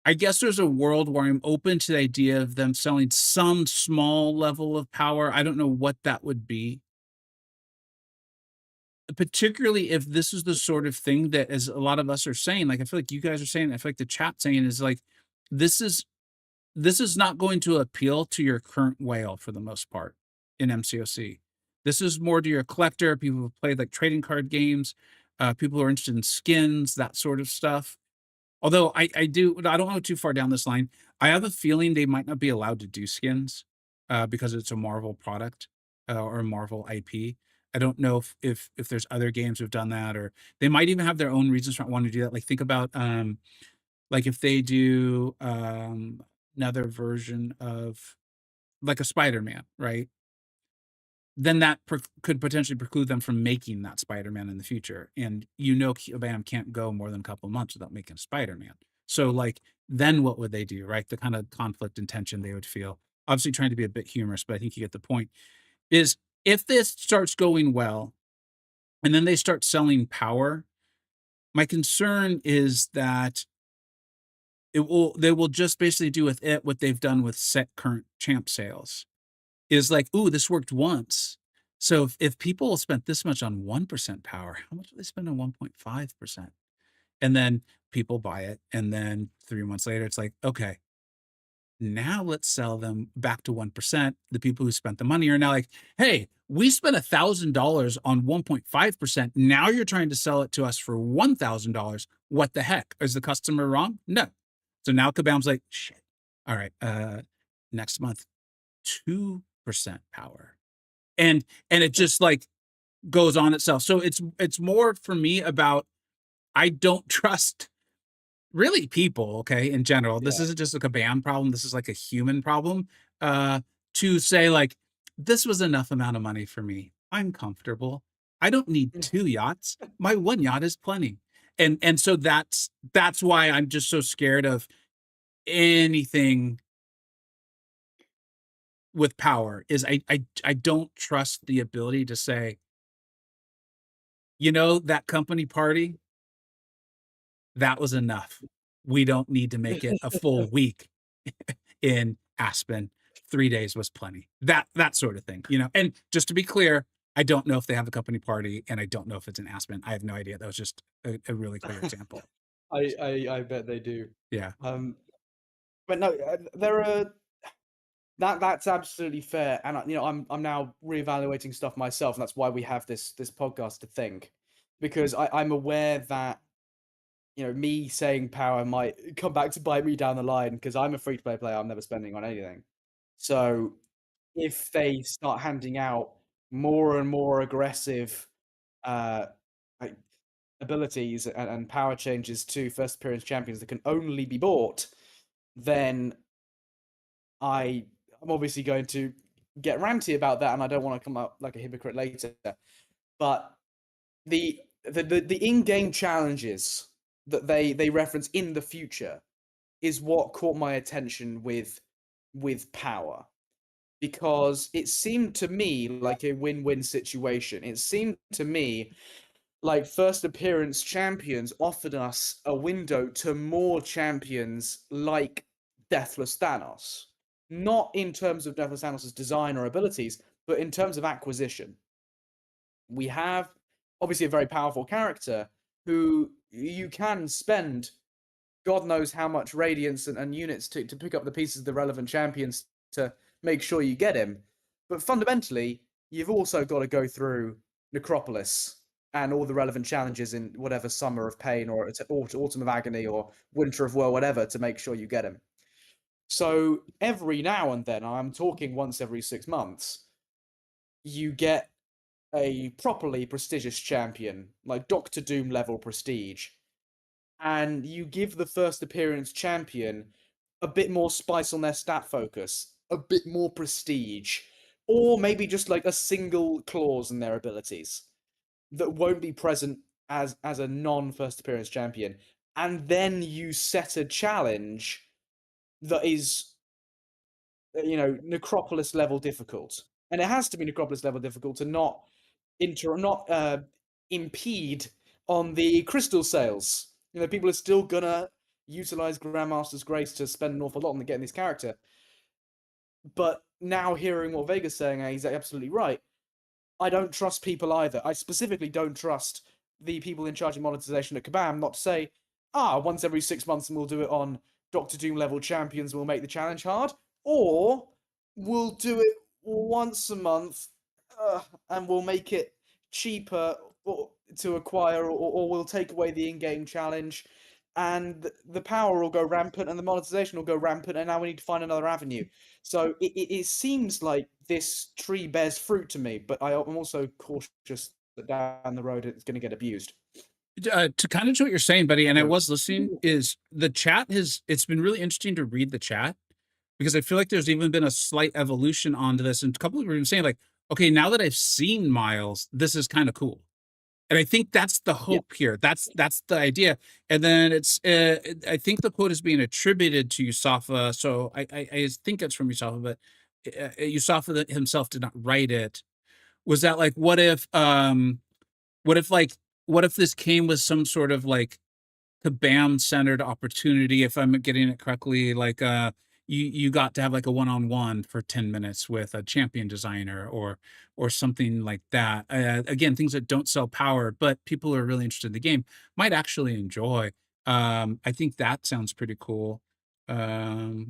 I guess there's a world where I'm open to the idea of them selling some small level of power. I don't know what that would be. Particularly if this is the sort of thing that, as a lot of us are saying, like I feel like you guys are saying, I feel like the chat saying is like, this is not going to appeal to your current whale for the most part in MCoC. This is more to your collector, people who play like trading card games, people who are interested in skins, that sort of stuff. Although I don't go too far down this line. I have a feeling they might not be allowed to do skins because it's a Marvel product or a Marvel IP. I don't know if there's other games who've done that, or they might even have their own reasons for wanting to do that. Like think about like if they do another version of like a Spider-Man, right? Then that could potentially preclude them from making that Spider-Man in the future. And Bam can't go more than a couple of months without making a Spider-Man. So like, then what would they do, right? The kind of conflict and tension they would feel. Obviously trying to be a bit humorous, but I think you get the point. Is if this starts going well, and then they start selling power, my concern is that they will just basically do with it what they've done with set current champ sales. Is like, ooh, this worked once. So if people spent this much on 1% power, how much do they spend on 1.5%? And then people buy it. And then 3 months later, it's like, okay, now let's sell them back to 1%. The people who spent the money are now like, hey, we spent $1,000 on 1.5%. Now you're trying to sell it to us for $1,000. What the heck? Is the customer wrong? No. So now Kabam's like, shit. All right, next month, 2% power. And it just like goes on itself. So it's more for me about, I don't trust really people, okay, in general. This isn't just like a Kabam problem. This is like a human problem. To say like, this was enough amount of money for me. I'm comfortable. I don't need 2 yachts. My 1 yacht is plenty. And so that's why I'm just so scared of anything with power. Is I don't trust the ability to say, that company party, that was enough. We don't need to make it a full week in Aspen. 3 days was plenty. That sort of thing, And just to be clear, I don't know if they have a company party, and I don't know if it's in Aspen. I have no idea. That was just a really clear example. I bet they do. Yeah. But no, there are That's absolutely fair, and I'm now reevaluating stuff myself, and that's why we have this podcast to think, because I'm aware that me saying power might come back to bite me down the line because I'm a free to play player. I'm never spending on anything. So if they start handing out more and more aggressive like abilities and power changes to first appearance champions that can only be bought, then I'm obviously going to get ranty about that, and I don't want to come out like a hypocrite later. But the in-game challenges that they reference in the future is what caught my attention with power, because it seemed to me like a win-win situation. It seemed to me like first appearance champions offered us a window to more champions like Deathless Thanos. Not in terms of Deathless Thanos' design or abilities, but in terms of acquisition. We have obviously a very powerful character who you can spend God knows how much radiance and units to pick up the pieces of the relevant champions to make sure you get him. But fundamentally, you've also got to go through Necropolis and all the relevant challenges in whatever Summer of Pain or Autumn of Agony or Winter of Woe, whatever, to make sure you get him. So every now and then, I'm talking once every 6 months, you get a properly prestigious champion, like Doctor Doom level prestige, and you give the first appearance champion a bit more spice on their stat focus, a bit more prestige, or maybe just like a single clause in their abilities that won't be present as a non-first appearance champion. And then you set a challenge that is, Necropolis level difficult. And it has to be Necropolis level difficult to not impede on the crystal sales. People are still gonna utilize Grandmaster's Grace to spend an awful lot on getting this character. But now hearing what Vega's saying, he's absolutely right. I don't trust people either. I specifically don't trust the people in charge of monetization at Kabam not to say, once every 6 months and we'll do it on Doctor Doom level champions, we'll make the challenge hard, or we'll do it once a month and we'll make it cheaper to acquire, or we'll take away the in-game challenge, and the power will go rampant and the monetization will go rampant, and now we need to find another avenue. So it seems like this tree bears fruit to me, but I'm also cautious that down the road it's going to get abused. To kind of to what you're saying, buddy, and I was listening, is the chat it's been really interesting to read the chat, because I feel like there's even been a slight evolution onto this, and a couple of people are even saying like, okay, now that I've seen Miles, this is kind of cool. And I think that's the hope here. That's the idea. And then it's I think the quote is being attributed to Yusafa, so I think it's from Yusafa, but Yusafa himself did not write it. Was that like, what if this came with some sort of like Kabam centered opportunity, if I'm getting it correctly, like you got to have like a one-on-one for 10 minutes with a champion designer or something like that. Again, things that don't sell power, but people who are really interested in the game might actually enjoy. I think that sounds pretty cool. It's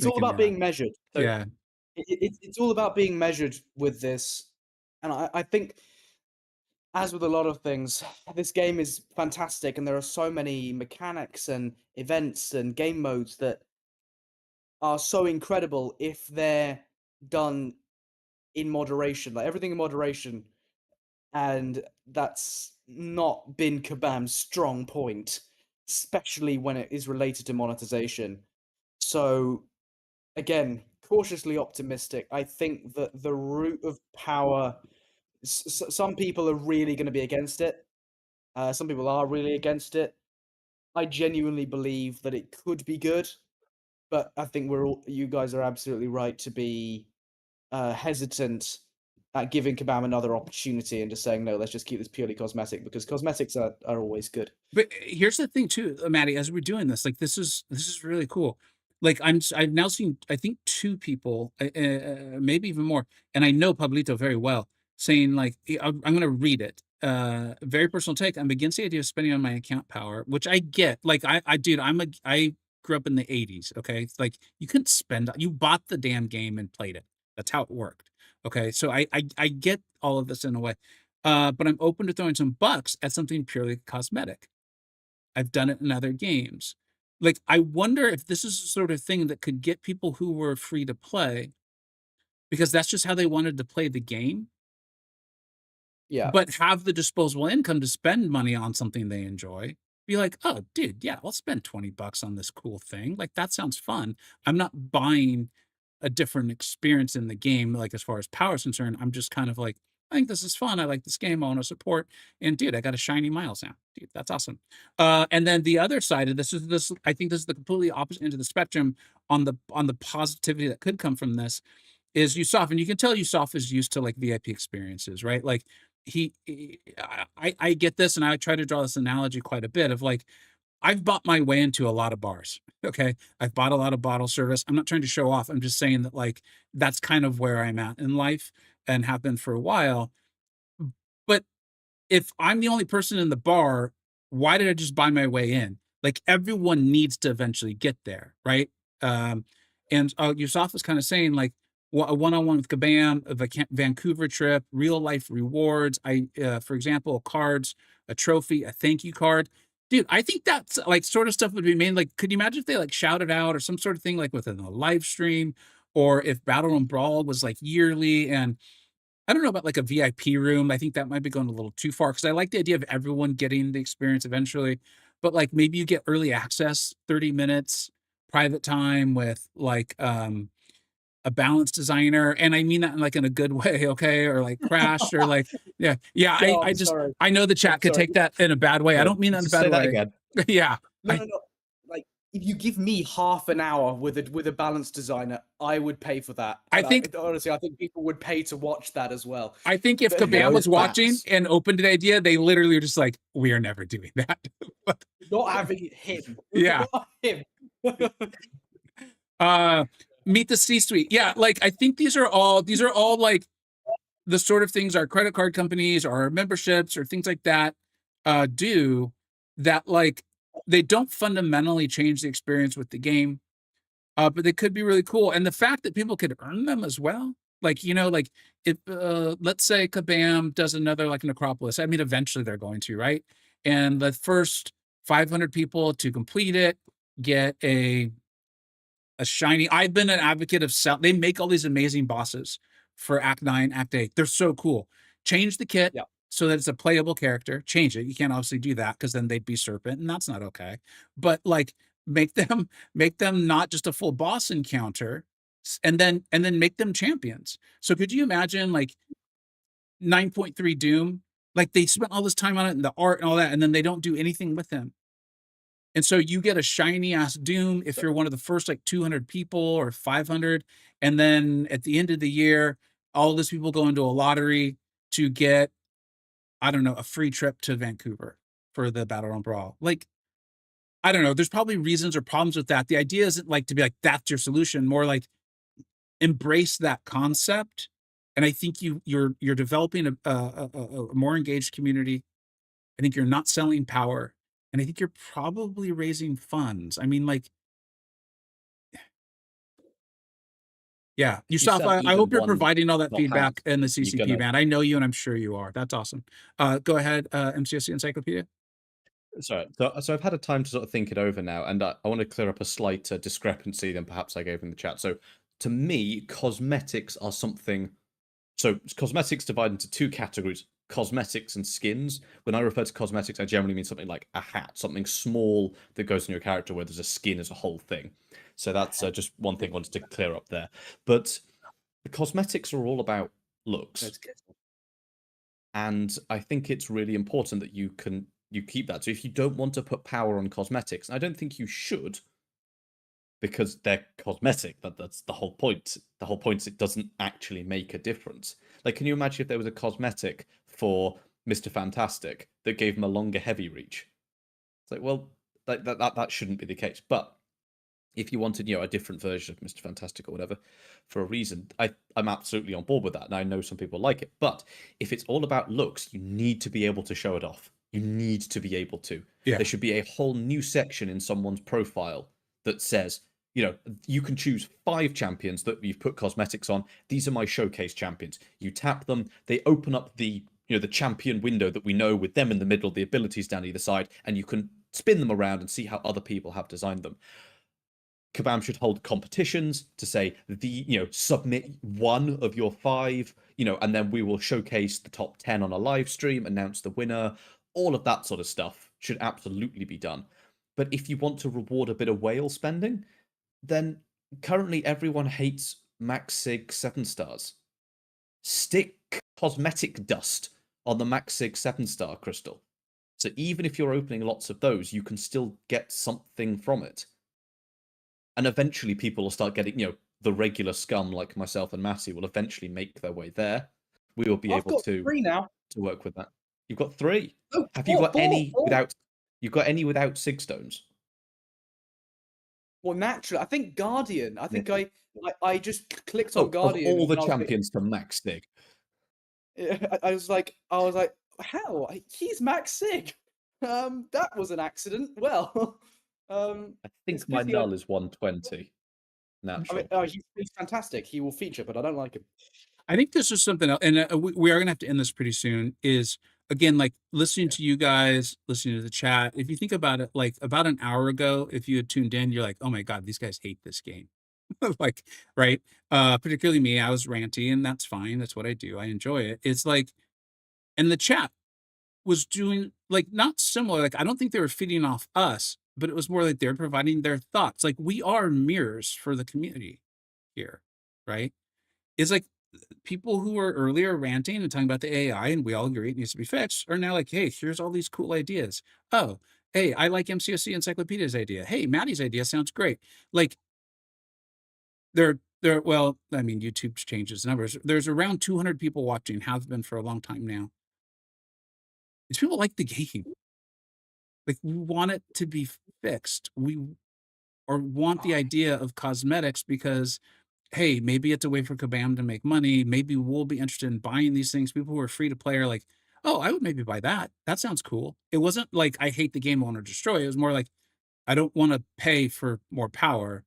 all about being measured. So yeah. It's all about being measured with this. And I think, as with a lot of things, this game is fantastic, and there are so many mechanics and events and game modes that are so incredible if they're done in moderation, like everything in moderation. And that's not been Kabam's strong point, especially when it is related to monetization. So, again, cautiously optimistic. I think that the root of power, some people are really going to be against it. Some people are really against it. I genuinely believe that it could be good, but I think you guys are absolutely right to be hesitant at giving Kabam another opportunity and just saying, no, let's just keep this purely cosmetic, because cosmetics are always good. But here's the thing too, Matty, as we're doing this, like this is really cool. Like I've now seen, I think 2 people, maybe even more, and I know Pablito very well, saying like, I'm going to read it. Very personal take. I'm against the idea of spending on my account power, which I get. Like I grew up in the 80s. Okay. It's like you couldn't spend, you bought the damn game and played it. That's how it worked. Okay. So I get all of this in a way. But I'm open to throwing some bucks at something purely cosmetic. I've done it in other games. Like, I wonder if this is the sort of thing that could get people who were free to play because that's just how they wanted to play the game, Yeah. but have the disposable income to spend money on something they enjoy. Be like, oh, dude, yeah, I'll spend $20 on this cool thing. Like, that sounds fun. I'm not buying a different experience in the game, like as far as power is concerned. I'm just kind of like, I think this is fun. I like this game. I want to support. And dude, I got a shiny Miles now. Dude, that's awesome. And then the other side of this is this. I think this is the completely opposite end of the spectrum on the positivity that could come from this is Yusuf, and you can tell Yusuf is used to like VIP experiences, right? Like I get this, and I try to draw this analogy quite a bit of like I've bought my way into a lot of bars. Okay. I've bought a lot of bottle service. I'm not trying to show off. I'm just saying that like that's kind of where I'm at in life and have been for a while. But if I'm the only person in the bar, why did I just buy my way in? Like everyone needs to eventually get there, right? And Yusuf was kind of saying like a one-on-one with Kabam, of a Vancouver trip, real life rewards. For example, cards, a trophy, a thank you card. Dude, I think that's like sort of stuff would be made. Like, could you imagine if they like shouted out or some sort of thing like within a live stream, or if Battle Room Brawl was like yearly? And I don't know about like a VIP room. I think that might be going a little too far because I like the idea of everyone getting the experience eventually. But like maybe you get early access, 30 minutes, private time with like a balance designer, and I mean that in like in a good way, okay, or like Crash, or like yeah. No, I I'm just sorry. I know the chat I'm could sorry. take that in a bad way. I don't mean that in a Just bad say that way. again. Yeah, No. Like, if you give me half an hour with a balance designer, I would pay for that. I And think honestly, I think people would pay to watch that as well. I think if But Kabam no, was watching facts. and open to the idea, they literally are just like, we are never doing that. Not having him. Yeah. Not him. Meet the C-suite. Yeah, like I think these are all like the sort of things our credit card companies or our memberships or things like that do that like they don't fundamentally change the experience with the game, but they could be really cool. And the fact that people could earn them as well, like like if let's say Kabam does another like Necropolis. I mean, eventually they're going to, right? And the first 500 people to complete it get a shiny. I've been an advocate of they make all these amazing bosses for Act 9, Act 8. They're so cool. Change the kit Yeah. so that it's a playable character. Change it. You can't obviously do that because then they'd be Serpent, and that's not okay. But like make them not just a full boss encounter, and then make them champions. So could you imagine like 9.3 Doom? Like they spent all this time on it and the art and all that, and then they don't do anything with him. And so you get a shiny ass Doom if you're one of the first like 200 people or 500. And then at the end of the year, all those people go into a lottery to get, I don't know, a free trip to Vancouver for the Battle Royale Brawl. Like, I don't know. There's probably reasons or problems with that. The idea isn't like to be like, that's your solution, more like embrace that concept. And I think you're developing a more engaged community. I think you're not selling power. And I think you're probably raising funds. I mean, like, yeah. Yusuf, sell I even hope you're one providing all that not feedback half, in the you're CCP gonna band. I know you, and I'm sure you are. That's awesome. Go ahead, MCoC Encyclopedia. Sorry. So I've had a time to sort of think it over now, and I want to clear up a slight discrepancy than perhaps I gave in the chat. So to me, cosmetics are something. So cosmetics divide into two categories: cosmetics and skins. When I refer to cosmetics, I generally mean something like a hat, something small that goes in your character, where there's a skin as a whole thing. So that's just one thing I wanted to clear up there. But the cosmetics are all about looks. And I think it's really important that you keep that. So if you don't want to put power on cosmetics, and I don't think you should, because they're cosmetic. That's the whole point. The whole point is it doesn't actually make a difference. Like, can you imagine if there was a cosmetic for Mr. Fantastic that gave him a longer heavy reach? It's like, well, that shouldn't be the case. But if you wanted, a different version of Mr. Fantastic or whatever, for a reason, I'm absolutely on board with that, and I know some people like it. But if it's all about looks, you need to be able to show it off. You need to be able to. Yeah. There should be a whole new section in someone's profile that says, you can choose 5 champions that you've put cosmetics on. These are my showcase champions. You tap them, they open up the champion window that we know with them in the middle, the abilities down either side, and you can spin them around and see how other people have designed them. Kabam should hold competitions to say submit 1 of your 5, and then we will showcase the top 10 on a live stream, announce the winner. All of that sort of stuff should absolutely be done. But if you want to reward a bit of whale spending, then currently everyone hates Max Sig 7 stars. Stick cosmetic dust on the Max Sig 7-star crystal. So even if you're opening lots of those, you can still get something from it. And eventually people will start getting, the regular scum like myself and Matty will eventually make their way there. We will be able to 3 now. To work with that. You've got 3. Oh, Have you got any four. without? You've got any without Sig stones? Well, naturally, I think Guardian. I think I just clicked on Guardian. Of all the and I was champions to Max Sig. I was like, how? He's Max Sig. That was an accident. Well, I think my null is 120. Natural. He's fantastic. He will feature, but I don't like him. I think this is something else, and we are going to have to end this pretty soon, is, again, like, listening to you guys, listening to the chat. If you think about it, like, about an hour ago, if you had tuned in, you're like, oh my God, these guys hate this game. Like, right? Particularly me, I was ranty, and that's fine. That's what I do. I enjoy it. It's like, and the chat was doing, like, not similar. Like, I don't think they were feeding off us, but it was more like they're providing their thoughts. Like, we are mirrors for the community here, right? It's like, people who were earlier ranting and talking about the AI, and we all agree it needs to be fixed, are now like, hey, here's all these cool ideas. Oh, hey, I like MCoC Encyclopedia's idea. Hey, Matty's idea sounds great. Like, well, I mean, YouTube changes numbers. There's around 200 people watching, have been for a long time now. These people like the game. Like, we want it to be fixed. We want the idea of cosmetics because, hey, maybe it's a way for Kabam to make money. Maybe we'll be interested in buying these things. People who are free to play are like, oh, I would maybe buy that. That sounds cool. It wasn't like, I hate the game, I want to destroy it. It was more like, I don't want to pay for more power,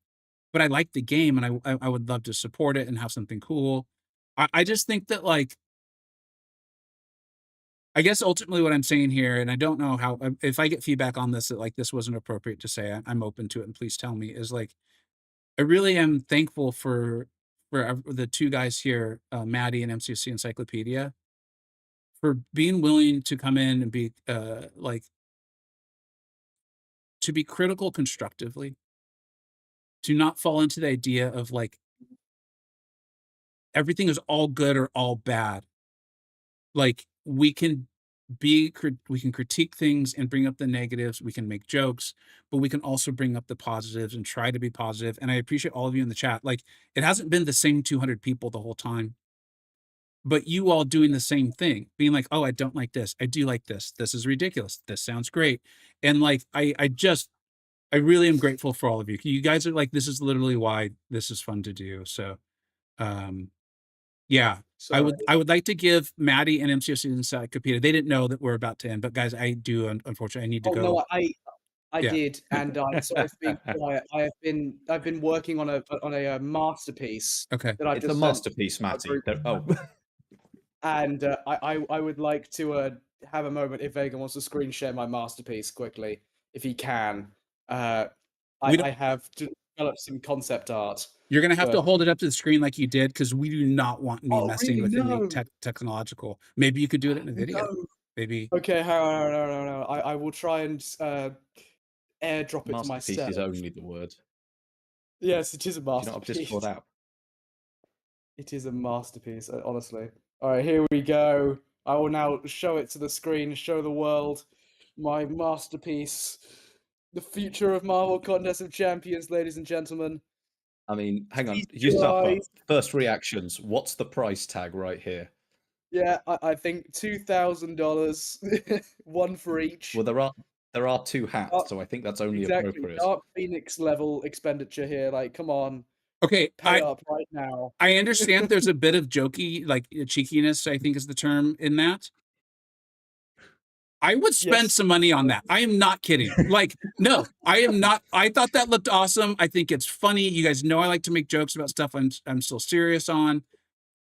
but I like the game, and I would love to support it and have something cool. I just think that, like, I guess ultimately what I'm saying here, and I don't know how, if I get feedback on this, that, like, this wasn't appropriate to say, I'm open to it, and please tell me, is like, I really am thankful for the 2 guys here, Matty and MCoC Encyclopedia, for being willing to come in and be, like, to be critical constructively, to not fall into the idea of, like, everything is all good or all bad. Like, we can critique things and bring up the negatives, we can make jokes, but we can also bring up the positives and try to be positive. And I appreciate all of you in the chat. Like, it hasn't been the same 200 people the whole time, but you all doing the same thing, being like, oh, I don't like this, I do like this, this is ridiculous, this sounds great. And, like, I really am grateful for all of you. You guys are like, this is literally why this is fun to do. So yeah. Sorry. I would like to give Matty and MCoC Encyclopedia. They didn't know that we're about to end, but guys, I do, unfortunately, I need to go. No, I Yeah. did, and I'm sorry for being quiet. I've been working on a masterpiece. Okay. That I've It's a just sent masterpiece, to my Matty. group. Oh. And I would like to have a moment if Vega wants to screen share my masterpiece quickly, if he can. I have developed some concept art. You're going to have to hold it up to the screen like you did, because we do not want me messing really? with No. any technological. Maybe you could do it in a video. No. Maybe. Okay, no. I will try and airdrop it to myself. Masterpiece is only the word. Yes, it is a Do you masterpiece. know what I've just brought out? It is a masterpiece, honestly. All right, here we go. I will now show it to the screen, show the world my masterpiece. The future of Marvel Contest of Champions, ladies and gentlemen. I mean, hang on. Please You suffer. guys. First reactions. What's the price tag right here? Yeah, I think $2,000, one for each. Well, there are 2 hats, so I think that's only appropriate. Dark Phoenix level expenditure here. Like, come on. Okay, Pay up right now. I understand there's a bit of jokey, like, cheekiness, I think is the term in that. I would spend Yes. some money on that. I am not kidding. Like, no, I am not. I thought that looked awesome. I think it's funny. You guys know I like to make jokes about stuff I'm still serious on.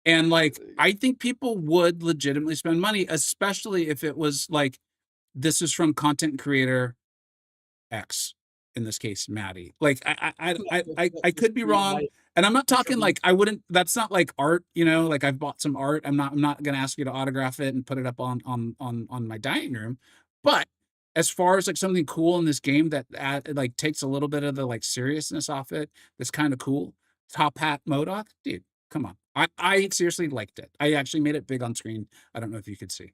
And like, I think people would legitimately spend money, especially if it was like, this is from content creator X, in this case, Matty. Like, I could be wrong. And I'm not talking like I wouldn't. That's not like art, you know. Like I've bought some art. I'm not gonna ask you to autograph it and put it up on my dining room. But as far as like something cool in this game that like takes a little bit of the like seriousness off it, that's kind of cool. Top Hat MODOK, dude, come on. I seriously liked it. I actually made it big on screen. I don't know if you could see.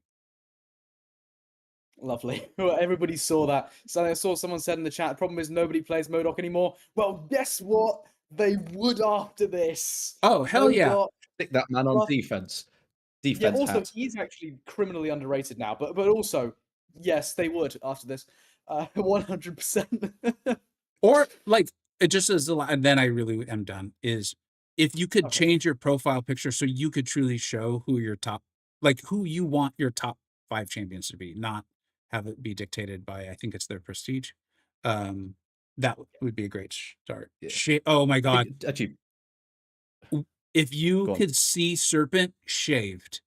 Lovely. Well, everybody saw that. So I saw someone said in the chat, the problem is nobody plays MODOK anymore. Well, guess what? They would after this. Oh hell yeah! MODOK, Stick that man on defense. yeah, Defense also hat. he's actually criminally underrated now, but also, yes, they would after this. 100%. Or like it just as and then I really am done. Is if you could Okay. change your profile picture so you could truly show who your top, like who you want your top 5 champions to be, not have it be dictated by I think it's their prestige. That would be a great start. Yeah. Oh my god! Actually, If you go on. could see Serpent shaved,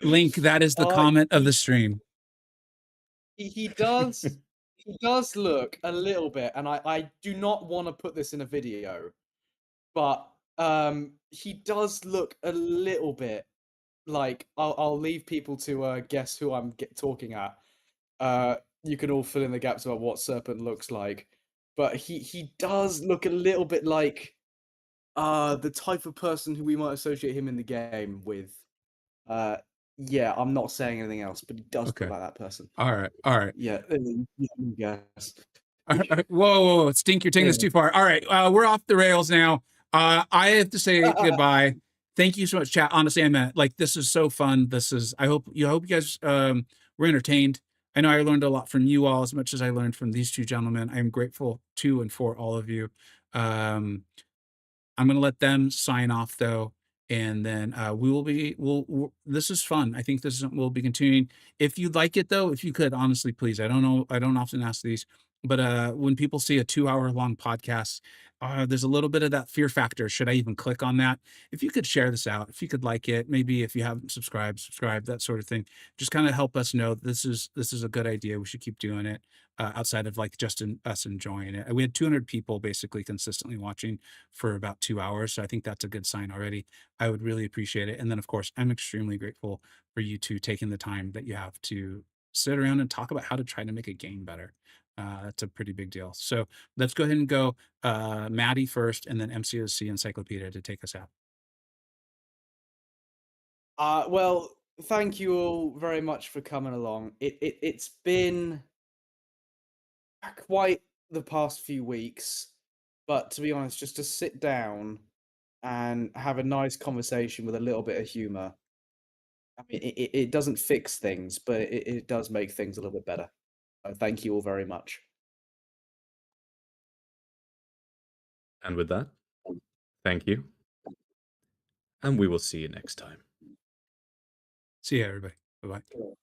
Link, that is the comment of the stream. He does look a little bit, and I do not want to put this in a video, but he does look a little bit like I'll leave people to guess who I'm talking at. You can all fill in the gaps about what Serpent looks like, but he does look a little bit like the type of person who we might associate him in the game with. Yeah, I'm not saying anything else, but he does Okay. look like that person. All right. Yeah, yes. All right. Whoa, Stink, you're taking this too far. All right, we're off the rails now. I have to say goodbye. Thank you so much, chat. Honestly, I meant like this is so fun. This is I hope you guys were entertained. I know I learned a lot from you all as much as I learned from these two gentlemen. I am grateful to and for all of you. I'm going to let them sign off though, and then we'll this is fun. I think we'll be continuing. If you'd like it though, if you could honestly, please. I don't know. I don't often ask these, but when people see a 2-hour long podcast, there's a little bit of that fear factor. Should I even click on that? If you could share this out, if you could like it, maybe if you haven't subscribe, that sort of thing. Just kind of help us know this is a good idea. We should keep doing it. Outside of like just us enjoying it. We had 200 people basically consistently watching for about 2 hours. So I think that's a good sign already. I would really appreciate it. And then of course, I'm extremely grateful for you two taking the time that you have to sit around and talk about how to try to make a game better. That's a pretty big deal. So let's go ahead and go Matty first and then MCoC Encyclopedia to take us out. Well, thank you all very much for coming along. It's been quite the past few weeks, but to be honest, just to sit down and have a nice conversation with a little bit of humor. I mean, it doesn't fix things, but it does make things a little bit better. Thank you all very much. And with that, thank you. And we will see you next time. See you, everybody. Bye-bye.